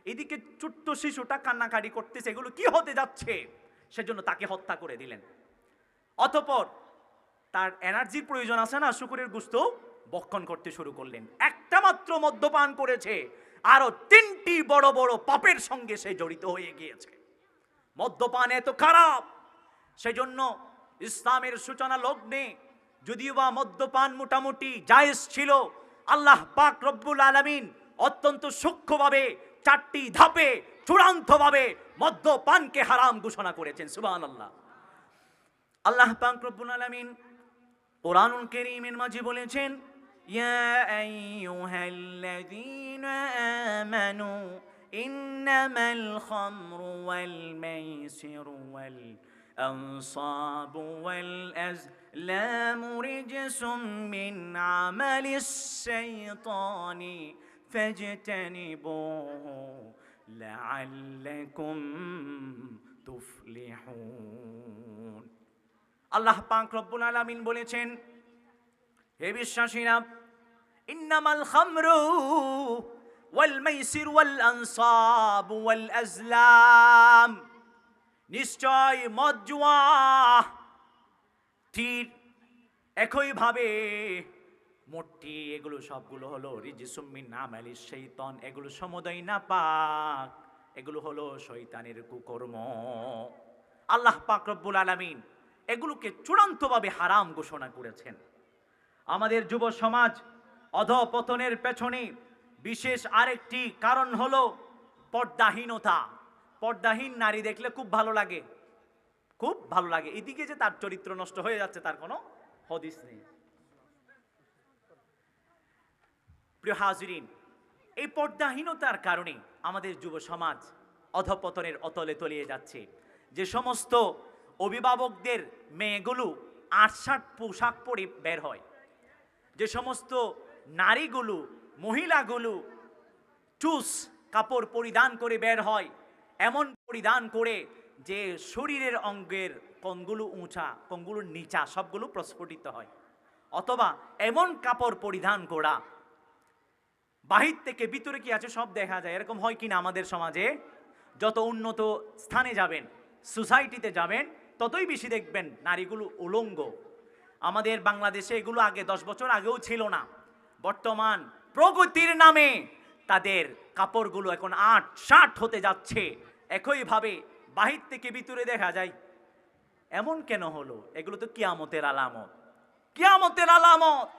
এদিকে ছোট্ট শিশুটা কান্নাকাটি করতেছে, এগুলো কি হতে যাচ্ছে, সেজন্য তাকে হত্যা করে দিলেন। অতঃপর তার এনার্জির প্রয়োজন আছে না, শুকরের গোশত ভক্ষণ করতে শুরু করলেন। একটা মাত্র মদ্যপান করেছে, আরো 3টি বড় বড় পাপের সঙ্গে সে জড়িত হয়ে গিয়েছে। মদ্যপান এত খারাপ, সেজন্য ইসলামের সূচনা লগ্নে যদিও বা মদ্যপান মোটামুটি জায়েজ ছিল, আল্লাহ পাক রব্বুল আলামিন অত্যন্ত সূক্ষ্মভাবে 4টি ধাপে চূড়ান্তভাবে মদ্যপানকে হারাম ঘোষণা করেছেন। সুবহানাল্লাহ। আল্লাহ পাক রব্বুল আলামিন কোরআনুল কারীমের মাঝে বলেছেন, ইয়া আইয়ুহাল্লাযীনা আমানু ইন্নামাল খামরু ওয়াল মাইসিরু ওয়াল আনসাবু ওয়াল আজলামু রিজসুম মিন আমালিস শাইতানি ফাজতানিবুহু লাআল্লাকুম তুফলিহুন। আল্লাহ পাক রব্বুল আলামিন বলেছেন, হে বিশ্বাসীরা, ইন্নামাল খামরু ওয়াল মাইসির ওয়াল আনসাব ওয়াল আজলাম, নিশ্চয় মদ জুয়া তীর একইভাবে মূর্তি এগুলো সবগুলো হলো রিজসুম মিন আমালিশ শাইতান, এগুলো সমুদয় নাপাক, এগুলো হলো শয়তানের কুকর্ম। আল্লাহ পাক রব্বুল আলামিন এগুলোকে চূড়ান্তভাবে হারাম ঘোষণা করেছেন। আমাদের যুব সমাজ অধঃপতনের পেছনে বিশেষ আরেকটি কারণ হলো পর্দাহীনতা। পর্দাহীন নারী দেখলে খুব ভালো লাগে, খুব ভালো লাগে। এদিকে যে তার চরিত্র নষ্ট হয়ে যাচ্ছে তার কোনো হদিস নেই। প্রিয় হাজিরিন, এই পর্দাহীনতার কারণে আমাদের যুব সমাজ অধঃপতনের অতলে তলিয়ে যাচ্ছে। যে সমস্ত অভিভাবকদের মেয়েগুলো ৮-৮ পোশাক পরে বের হয়, যে সমস্ত নারীগুলো মহিলাগুলো চুস কাপড় পরিধান করে বের হয়, এমন পরিধান করে যে শরীরের অঙ্গের কোণগুলো উঁচা কোণগুলো নিচা সবগুলো প্রস্ফুটিত হয়, অথবা এমন কাপড় পরিধান করা বাহির থেকে ভিতরে কি আছে সব দেখা যায়, এরকম হয় কিনা আমাদের সমাজে? যত উন্নত স্থানে যাবেন, সোসাইটিতে যাবেন, ততই বেশি দেখবেন নারীগুলো উলঙ্গ। আমাদের বাংলাদেশে এগুলো আগে 10 বছর আগেও ছিল না। বর্তমান প্রগতির নামে তাদের কাপড়গুলো এখন ৮-৬০ হতে যাচ্ছে, একইভাবে বাহির থেকে ভিতরে দেখা যায়। এমন কেন হলো? এগুলো তো কিয়ামতের আলামত, কিয়ামতের আলামত।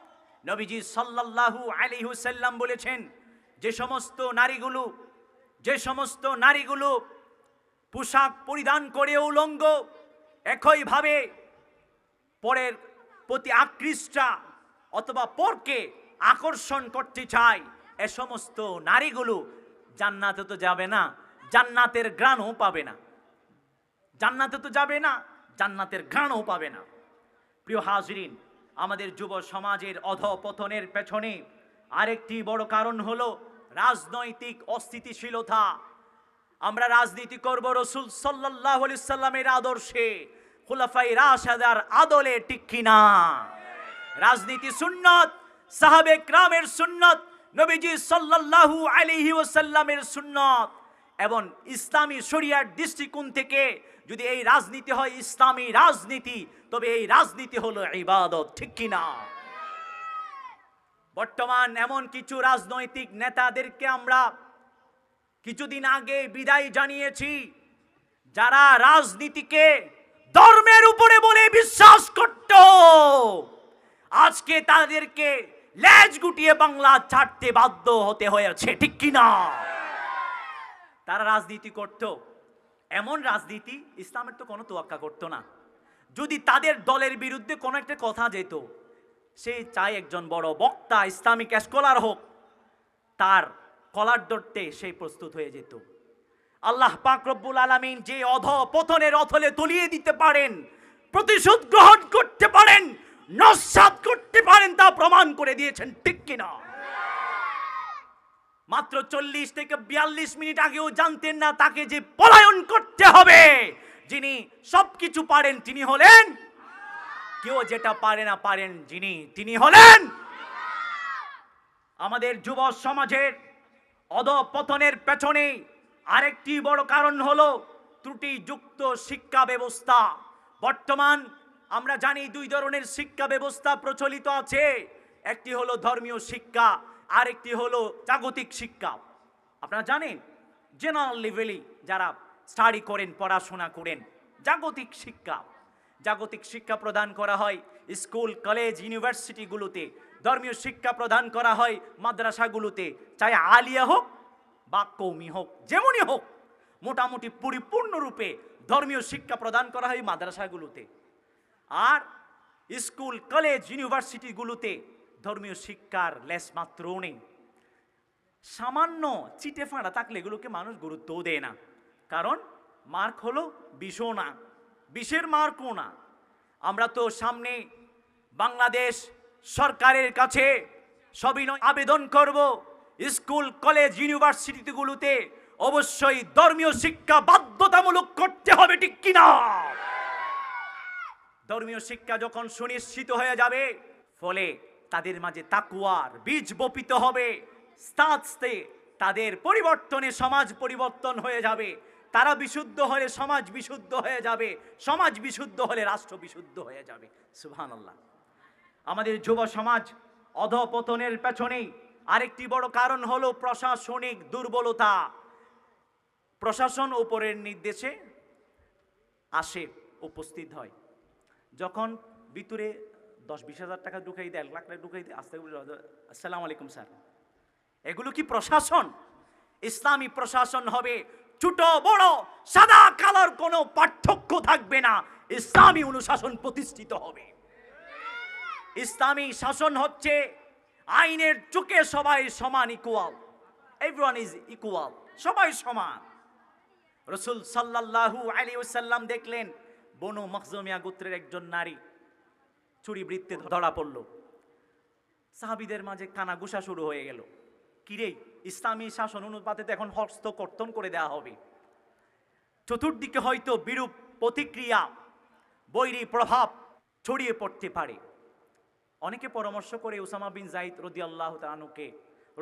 নবীজি সাল্লাল্লাহু আলাইহি ওয়াসাল্লাম বলেছেন, যে সমস্ত নারীগুলো পোশাক পরিধান করে উলঙ্গ, একইভাবে পরের প্রতি আকৃষ্টা অথবা পরকে আকর্ষণ করতে চায়, এ সমস্ত নারীগুলো জান্নাতে তো যাবে না, জান্নাতের ঘ্রাণও পাবে না, জান্নাতে তো যাবে না, জান্নাতের ঘ্রাণও পাবে না। প্রিয় হাজিরিন, আমাদের যুব সমাজের অধঃপতনের পেছনে আরেকটি বড় কারণ হলো রাজনৈতিক অস্থিতিশীলতা। আমরা রাজনীতি করব রাসূল সাল্লাল্লাহু আলাইহি সাল্লামের আদর্শে, খুলাফায়ে রাশিদার আদলে, ঠিক কিনা? রাজনীতি সুন্নাত, সাহাবে কেরামের সুন্নাত, নবীজি সাল্লাল্লাহু আলাইহি ওয়াসাল্লামের সুন্নাত এবং ইসলামী শরিয়ার দৃষ্টিকোণ থেকে যদি এই রাজনীতি হয় ইসলামী রাজনীতি, তবে এই রাজনীতি হলো ইবাদত, ঠিক কিনা? বর্তমান এমন কিছু রাজনৈতিক নেতাদেরকে আমরা কিছুদিন আগে বিদায় জানিয়েছি, যারা রাজনীতিকে ধর্মের উপরে বলে বিশ্বাস করত, আজকে তাদেরকে লেজ গুটিয়ে বাংলা ছাড়তে বাধ্য হতে হয়েছে, ঠিক কিনা? তারা রাজনীতি করত, এমন রাজনীতি ইসলামের তো কোনো তোয়াক্কা করতো না। যদি তাদের দলের বিরুদ্ধে কোনো একটা কথা যেত, সে চাই একজন বড় বক্তা ইসলামিক স্কলার হোক, তার কলার ধরতে সে প্রস্তুত হয়ে যেত। আল্লাহ পাক রব্বুল আলামিন যে অধঃপতনের অথলে তলিয়ে দিতে পারেন, প্রতিশোধ গ্রহণ করতে পারেন, নস্যাৎ করতে পারেন, তা প্রমাণ করে দিয়েছেন, ঠিক কিনা? মাত্র 40 থেকে 42 মিনিট আগেও জানতেন না তাকে যে পলায়ন করতে হবে। যিনি সবকিছু পারেন তিনি হলেন, কেউ যেটা পারে না পারেন যিনি, তিনি হলেন। আমাদের যুব সমাজের অধঃপতনের পেছনে আরেকটি বড় কারণ হলো ত্রুটিযুক্ত শিক্ষা ব্যবস্থা। বর্তমান আমরা জানি দুই ধরনের শিক্ষা ব্যবস্থা প্রচলিত আছে, একটি হলো ধর্মীয় শিক্ষা, আরেকটি হলো জাগতিক শিক্ষা। আপনারা জানেন জেনারেল লেভেলে যারা স্টাডি করেন, পড়াশোনা করেন, জাগতিক শিক্ষা প্রদান করা হয় স্কুল, কলেজ, ইউনিভার্সিটিগুলোতে। ধর্মীয় শিক্ষা প্রদান করা হয় মাদ্রাসাগুলোতে, চাই আলিয়া হোক বা কওমি হোক, যেমনই হোক, মোটামুটি পরিপূর্ণরূপে ধর্মীয় শিক্ষা প্রদান করা হয় মাদ্রাসাগুলোতে। আর স্কুল, কলেজ, ইউনিভার্সিটিগুলোতে ধর্মীয় শিক্ষার লেশমাত্রও নেই। সামান্য চিটে ফাঁড়া থাকলে এগুলোকে মানুষ গুরুত্বও দেয় না, কারণ মার্ক হলো বিষও না, বিষের মার্কও না। আমরা তো সামনে বাংলাদেশ সরকারের কাছে সবিনয় আবেদন করব, স্কুল, কলেজ, ইউনিভার্সিটিগুলোতে অবশ্যই ধর্মীয় শিক্ষা বাধ্যতামূলক করতে হবে, ঠিক কিনা? ধর্মীয় শিক্ষা যখন সুনিশ্চিত হয়ে যাবে, ফলে তাদের মাঝে তাকওয়ার বীজ বপিত হবে, আস্তে আস্তে তাদের পরিবর্তনে সমাজ পরিবর্তন হয়ে যাবে। তারা বিশুদ্ধ হলে সমাজ বিশুদ্ধ হয়ে যাবে, সমাজ বিশুদ্ধ হলে রাষ্ট্র বিশুদ্ধ হয়ে যাবে। সুবহানাল্লাহ। আমাদের যুব সমাজ অধঃপতনের পেছনে আরেকটি বড় কারণ হলো প্রশাসনিক দুর্বলতা। প্রশাসন উপরের নির্দেশে আসে, উপস্থিত হয়, যখন ভিতরে 10-20 হাজার টাকা ঢুকাই দেয়, 1 লাখ টাকা ঢুকাই দেয়, আস্তে আসসালামু আলাইকুম স্যার। এগুলো কি প্রশাসন? ইসলামী প্রশাসন হবে ছোট বড়, সাদা কালোর কোনো পার্থক্য থাকবে না, ইসলামী অনুশাসন প্রতিষ্ঠিত হবে। ইসলামী শাসন হচ্ছে আইনের চোখে সবাই সমান, ইকুয়াল, এভরিওয়ান ইজ ইকুয়াল, সবাই সমান। রাসূল সাল্লাল্লাহু আলাইহি ওয়াসাল্লাম দেখলেন বনু মখজুমিয়া গোত্রের একজন নারী চুরিবৃত্তে ধরা পড়ল। সাহাবীদের মাঝে কানাঘুষা শুরু হয়ে গেল, কিরে, ইসলামী শাসন অনুপাতে তো এখন হস্তকর্তন করে দেওয়া হবে। চতুর্দিকে হয়তো বিরূপ প্রতিক্রিয়া, বৈরী প্রভাব ছড়িয়ে পড়তে পারে। অনেকে পরামর্শ করে উসামা বিন যায়েদ রাদিয়াল্লাহু তাআলা আনহুকে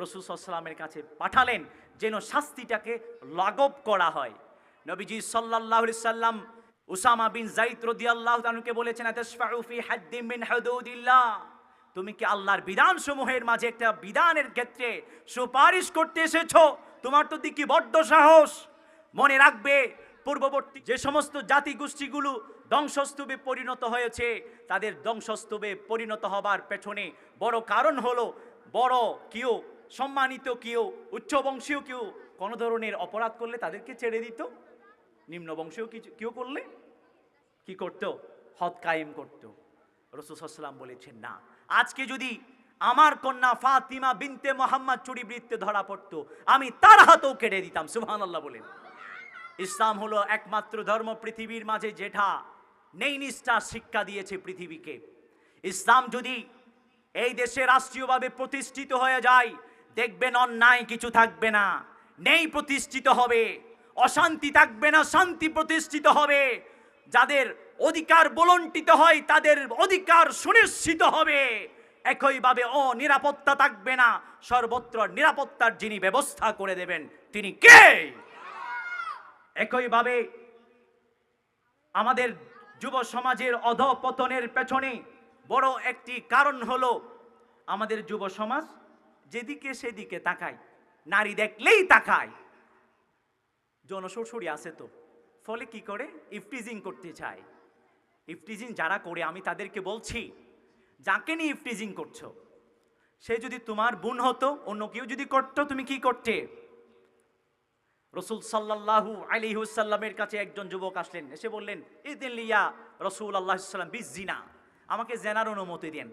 রাসূল সাল্লাল্লাহু আলাইহি ওয়াসাল্লামের কাছে পাঠালেন যেন শাস্তিটাকে লাঘব করা হয়। নবীজি সাল্লাল্লাহু আলাইহি ওয়াসাল্লাম উসামা বিন যায়েদ রাদিয়াল্লাহু তাআলা আনহুকে বলেছেন, আতাশফাউ ফি হাদ্দিন মিন হুদুদিল্লাহ, তুমি কি আল্লাহর বিধানসমূহের মাঝে একটা বিধানের ক্ষেত্রে সুপারিশ করতে এসেছো? তোমার তো দেখি বড্ড সাহস। মনে রাখবে, পূর্ববর্তী যে সমস্ত জাতিগোষ্ঠীগুলো ধ্বংসস্তূপে পরিণত হয়েছে, তাদের ধ্বংসস্তূপে পরিণত হবার পেছনে বড় কারণ হলো বড় কেউ, সম্মানিত কেউ, উচ্চবংশীয় কেউ কোনো ধরনের অপরাধ করলে তাদেরকে ছেড়ে দিত, নিম্নবংশীয় কেউ করলে কি করত? হদ কায়েম করত। রাসূল সাল্লাল্লাহু আলাইহি ওয়াসাল্লাম বলেছেন, না, আজকে যদি আমার কন্যা ফাতিমা বিনতে মুহাম্মদ চুরিবৃত্তে ধরা পড়তো, আমি তার হাতও কেটে দিতাম। সুবহানাল্লাহ বলেন। ইসলাম হলো একমাত্র ধর্ম পৃথিবীর মাঝে যেটা নেই নিষ্ঠা শিক্ষা দিয়েছে পৃথিবীকে। ইসলাম যদি এই দেশে রাষ্ট্রীয়ভাবে প্রতিষ্ঠিত হয়ে যায়, দেখবেন অন্যায় কিছু থাকবে না, নেই প্রতিষ্ঠিত হবে, অশান্তি থাকবে না, শান্তি প্রতিষ্ঠিত হবে। যাদের অধিকার বলণ্টিত হয় তাদের অধিকার সুনিশ্চিত হবে। একইভাবে অনিরাপত্তা থাকবে না, সর্বত্র নিরাপত্তার যিনি ব্যবস্থা করে দেবেন তিনি কে? একইভাবে আমাদের যুব সমাজের অধঃপতনের পেছনে বড় একটি কারণ হলো আমাদের যুব সমাজ যেদিকে সেদিকে তাকায়, নারী দেখলেই তাকায়। জনশ্বশুরি আছে তো, ফলে কি করে? ইফটিজিং করতে চায়, ইফটিজিং যারা করে আমি তাদেরকে বলছি, যাকে নিয়ে ইফটিজিং করছো সে যদি তোমার বোন হতো, অন্য কেউ যদি করতো, তুমি কি করতে? রসুল সাল্লাল্লাহু আলাইহি ওয়াসাল্লামের কাছে একজন যুবক আসলেন, এসে বললেন, ইদিন লিয়া রসুল আল্লাহ সাল্লাম বিজিনা, আমাকে জেনার অনুমতি দেন।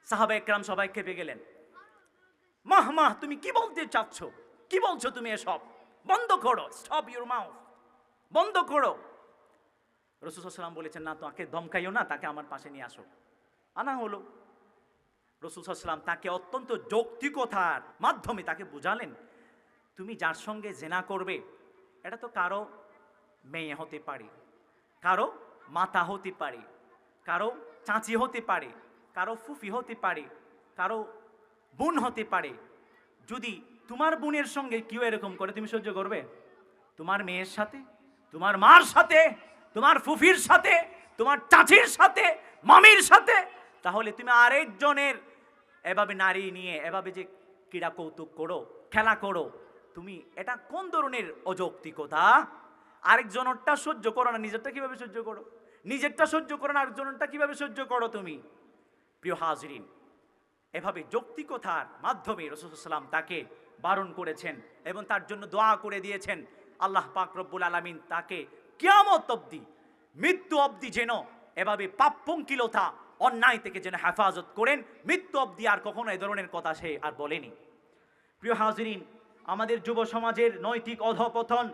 সাহাবা একরাম সবাই খেপে গেলেন। মাহ তুমি কি বলতে চাচ্ছ? কি বলছো তুমি এসব? বন্ধ করো, স্টপ ইউর মাউথ, বন্ধ করো। রসুল সাল্লাম বলেছেন, না তাকে ধমকাইও না, তাকে আমার পাশে নিয়ে আসো। আনা হলো। রসুল সাল্লাম তাকে অত্যন্ত যৌক্তিকতার মাধ্যমে তাকে বুঝালেন, তুমি যার সঙ্গে জেনা করবে এটা তো কারো মেয়ে হতে পারে, কারো মাতা হতে পারে, কারো চাচি হতে পারে, কারো ফুফি হতে পারে, কারো বোন হতে পারে। যদি তোমার বোনের সঙ্গে কেউ এরকম করে, তুমি সহ্য করবে? তোমার মেয়ের সাথে, তোমার মার সাথে, তোমার ফুফির সাথে, তোমার চাচির সাথে, মামির সাথে, তাহলে তুমি আরেকজনের এভাবে নারী নিয়ে এভাবে যে ক্রীড়া কৌতুক করো, খেলা করো, তুমি এটা কোন ধরনের অযৌক্তিকতা? আরেকজনেরটা সহ্য করো না, নিজেরটা কিভাবে সহ্য করো? নিজেরটা সহ্য করো না, আরেকজনেরটা কিভাবে সহ্য করো তুমি? প্রিয় হাজরিন, এভাবে যৌক্তিকতার মাধ্যমে রাসূল সাল্লাল্লাহু আলাইহি ওয়াসাল্লাম তাকে বারণ করেছেন এবং তার জন্য দোয়া করে দিয়েছেন। আল্লাহ পাক রব্বুল আলামিন তাকে কিয়ামত অবধি, মৃত্যু অবধি যেন এভাবে পাপপঙ্কিলতা, অন্যায় থেকে যেন হেফাজত করেন, মৃত্যু অবধি আর কখনো এ ধরনের কথা সে আর বলেনি। প্রিয় হাজরিন, আমাদের যুব সমাজের নৈতিক অধঃপতন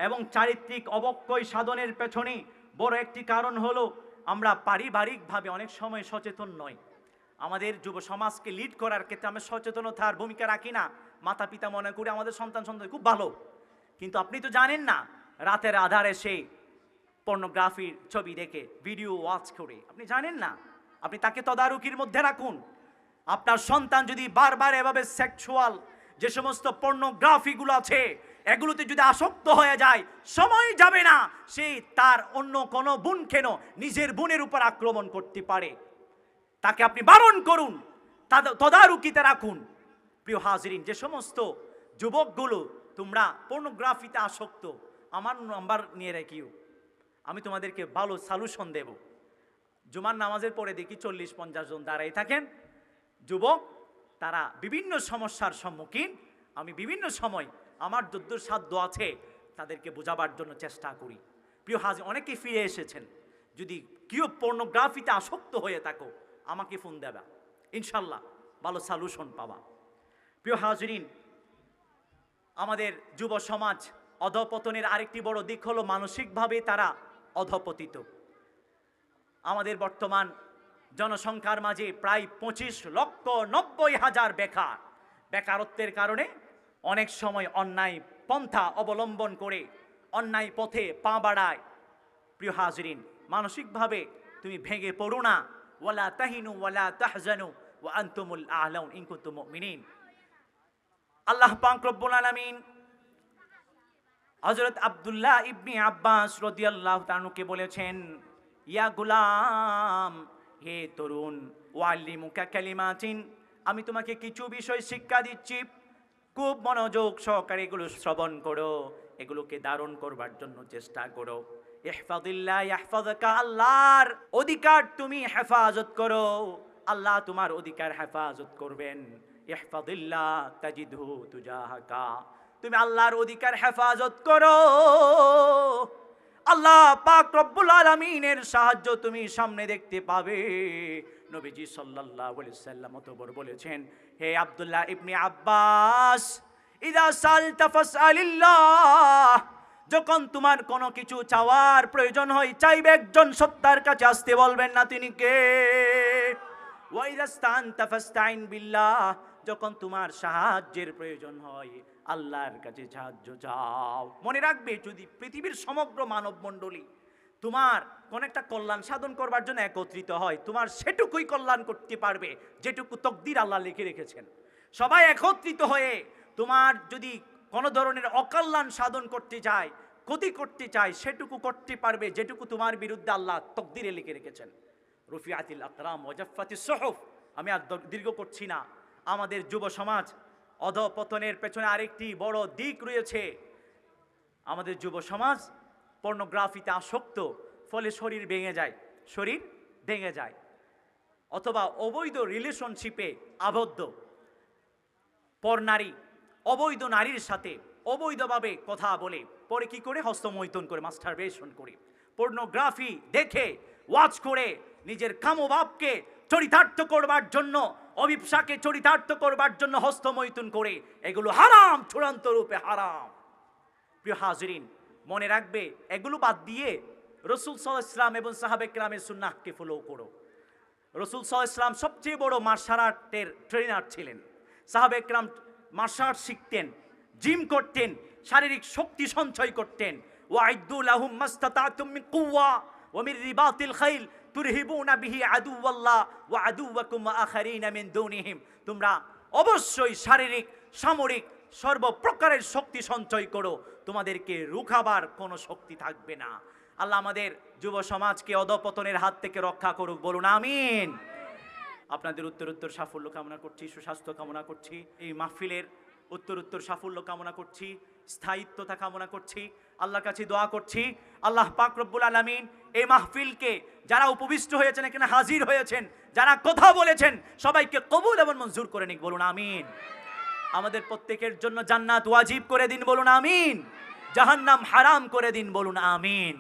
এবং চারিত্রিক অবক্ষয় সাধনের পেছনে বড় একটি কারণ হলো আমরা পারিবারিকভাবে অনেক সময় সচেতন নই। আমাদের যুব সমাজকে লিড করার ক্ষেত্রে আমরা সচেতনতার ভূমিকা রাখি না। মাতা পিতা মনে করি আমাদের সন্তান খুব ভালো, কিন্তু আপনি তো জানেন না, রাতের আধারে সে পর্নোগ্রাফির ছবি দেখে, ভিডিও ওয়াচ করে, আপনি জানেন না। আপনি তাকে তদারকির মধ্যে রাখুন। আপনার সন্তান যদি বারবার এভাবে সেক্সুয়াল যে সমস্ত পর্নোগ্রাফিগুলো আছে এগুলোতে যদি আসক্ত হয়ে যায়, সময় যাবে না সে তার অন্য কোনো বোন কেন নিজের বোনের উপর আক্রমণ করতে পারে। তাকে আপনি বারণ করুন, তদারকিতে রাখুন। প্রিয় হাজরিন, যে সমস্ত যুবকগুলো তোমরা পর্নোগ্রাফিতে আসক্ত, আমার নাম্বার নিয়ে রাখিও, আমি তোমাদেরকে ভালো সলিউশন দেব। জুমার নামাজের পরে দেখি 40-50 জন দাঁড়াই থাকেন যুবক, তারা বিভিন্ন সমস্যার সম্মুখীন। আমি বিভিন্ন সময় আমার যদ্দূর সাধ্য আছে তাদেরকে বোঝাবার জন্য চেষ্টা করি। প্রিয় হাজরিন, অনেকেই ফিরে এসেছেন। যদি কেউ পর্নোগ্রাফিতে আসক্ত হয়ে থাকো, আমাকে ফোন দেবা, ইনশাল্লাহ ভালো সলিউশন পাবা। প্রিয় হাজরিন, আমাদের যুব সমাজ অধঃপতনের আরেকটি বড় দিক হলো মানসিকভাবে তারা অধঃপতিত। আমাদের বর্তমান জনসংখ্যার মাঝে প্রায় 25,90,000 বেকার। বেকারত্বের কারণে অনেক সময় অন্যায় পন্থা অবলম্বন করে অন্যায় পথে পা বাড়ায়। প্রিয় হাজরিন, মানসিকভাবে তুমি ভেঙে পড়ো না। ওয়ালা তাহিনু ওয়ালা তাহজানু ওয়া আনতুমুল আ'লাউন ইন কুনতুম মুমিনিন। আল্লাহ পাক রব্বুল আলামিন হযরত আব্দুল্লাহ ইবনে আব্বাস রাদিয়াল্লাহু তাআলাকে বলেছেন, ইয়া গুলাম, হে তরুণ, ওয়াল্লিমুকা কালিমাতিন, আমি তোমাকে কিছু বিষয় শিক্ষা দিচ্ছি, খুব মনোযোগ সহকারে এগুলো শ্রবণ করো, এগুলোকে ধারণ করবার জন্য চেষ্টা করো। ইহফাজিল্লাহ ইয়াহফাজুকা, আল্লাহর অধিকার তুমি হেফাজত করো, আল্লাহ তোমার অধিকার হেফাজত করবেন। ইহফাজিল্লাহ তাজিদহু তুজাহাকা, তুমি আল্লাহর অধিকার হেফাজত করো, আল্লাহ পাক রব্বুল আলামিনের সাহায্য তুমি সামনে দেখতে পাবে। নবীজি সাল্লাল্লাহু আলাইহি ওয়াসাল্লাম অতঃপর বলেছেন, হে আব্দুল্লাহ ইবনে আব্বাস, ইযা সালতা ফাসআলিল্লাহ, যখন তোমার কোনো কিছু চাওয়ার প্রয়োজন হয়, চাইবে একজন সত্তার কাছে, আসতে বলবেন না তিনি কে। ওয়া ইযা ইসতানতা ফাসতাইন বিল্লাহ, যখন তোমার সাহায্যের প্রয়োজন হয় আল্লাহর কাছে সাহায্য চাও। মনে রাখবে, যদি পৃথিবীর সমগ্র মানব মণ্ডলী তোমার কোন একটা কল্যাণ সাধন করবার জন্য একত্রিত হয়, তোমার সেটুকুই কল্যাণ করতে পারবে যেটুকু তকদির আল্লাহ লিখে রেখেছেন। সবাই একত্রিত হয়ে তোমার যদি কোনো ধরনের অকল্যাণ সাধন করতে চায়, ক্ষতি করতে চায়, সেটুকু করতে পারবে যেটুকু তোমার বিরুদ্ধে আল্লাহ তকদিরে লিখে রেখেছেন। রুফিআতিল আকরাম ওয়া জাফফাতিস সুহুফ। আমি আর দীর্ঘ করছি না। আমাদের যুব সমাজ অধঃপতনের পেছনে আরেকটি বড় দিক রয়েছে। আমাদের যুব সমাজ পর্নোগ্রাফিতে আসক্ত, ফলে শরীর ভেঙে যায়, শরীর ভেঙে যায়। অথবা অবৈধ রিলেশনশিপে আবদ্ধ পরনারী অবৈধ নারীর সাথে অবৈধভাবে কথা বলে পরে কি করে হস্তমৈথুন করে, মাস্টারবেশন করে, পর্নোগ্রাফি দেখে ওয়াচ করে নিজের কামভাবকে চরিতার্থ করবার জন্য, অভিপ্সাকে চরিতার্থ করবার জন্য হস্তমৈথুন করে, এগুলো হারাম, চূড়ান্ত রূপে হারাম। প্রিয় হাজরিন, মনে রাখবে এগুলো বাদ দিয়ে রসুল সাল্লাল্লাহু আলাইহি ওয়াসাল্লাম এবং সাহাবে কেরামের সুন্নাহকে ফলো করো। রসুল সাল্লাল্লাহু আলাইহি ওয়াসাল্লাম সবচেয়ে বড় মার্শাল আর্টের ট্রেনার ছিলেন। সাহাবে কেরাম মার্শাল আর্ট শিখতেন, জিম করতেন, শারীরিক শক্তি সঞ্চয় করতেন। ওয়াইদ্দু লাহুম মাস্তাতাতুম মিন কুওয়া ওয়া মিন রিবাতিল খাইল তুরহিবুনা বিহি আদুওয়াল্লাহ ওয়া আদুওয়াকুম ওয়া আখারিনা মিন দুনিহিম। তোমরা অবশ্যই শারীরিক, সামরিক সর্বপ্রকারের শক্তি সঞ্চয় করো, তোমাদেরকে রুখাবার কোনো শক্তি থাকবে না। আল্লাহ আমাদের যুব সমাজকে অধপতনের হাত থেকে রক্ষা করুক, বলুন আমিন। আপনাদের উত্তরোত্তর সাফল্য কামনা করছি, সুস্বাস্থ্য কামনা করছি, এই মাহফিলের উত্তরোত্তর সাফল্য কামনা করছি, স্থায়িত্বতা কামনা করছি, আল্লাহর কাছে দোয়া করছি আল্লাহ পাক রব্বুল আলামিন এই মাহফিলকে যারা উপবিষ্ট হয়েছেন, এখানে হাজির হয়েছেন, যারা কথা বলেছেন, সবাইকে কবুল এবং মঞ্জুর করে নিক, বলুন আমিন। আমাদের প্রত্যেকের জন্য জান্নাত ওয়াজিব করে দিন, বলুন আমিন। জাহান্নাম হারাম করে দিন, বলুন আমিন।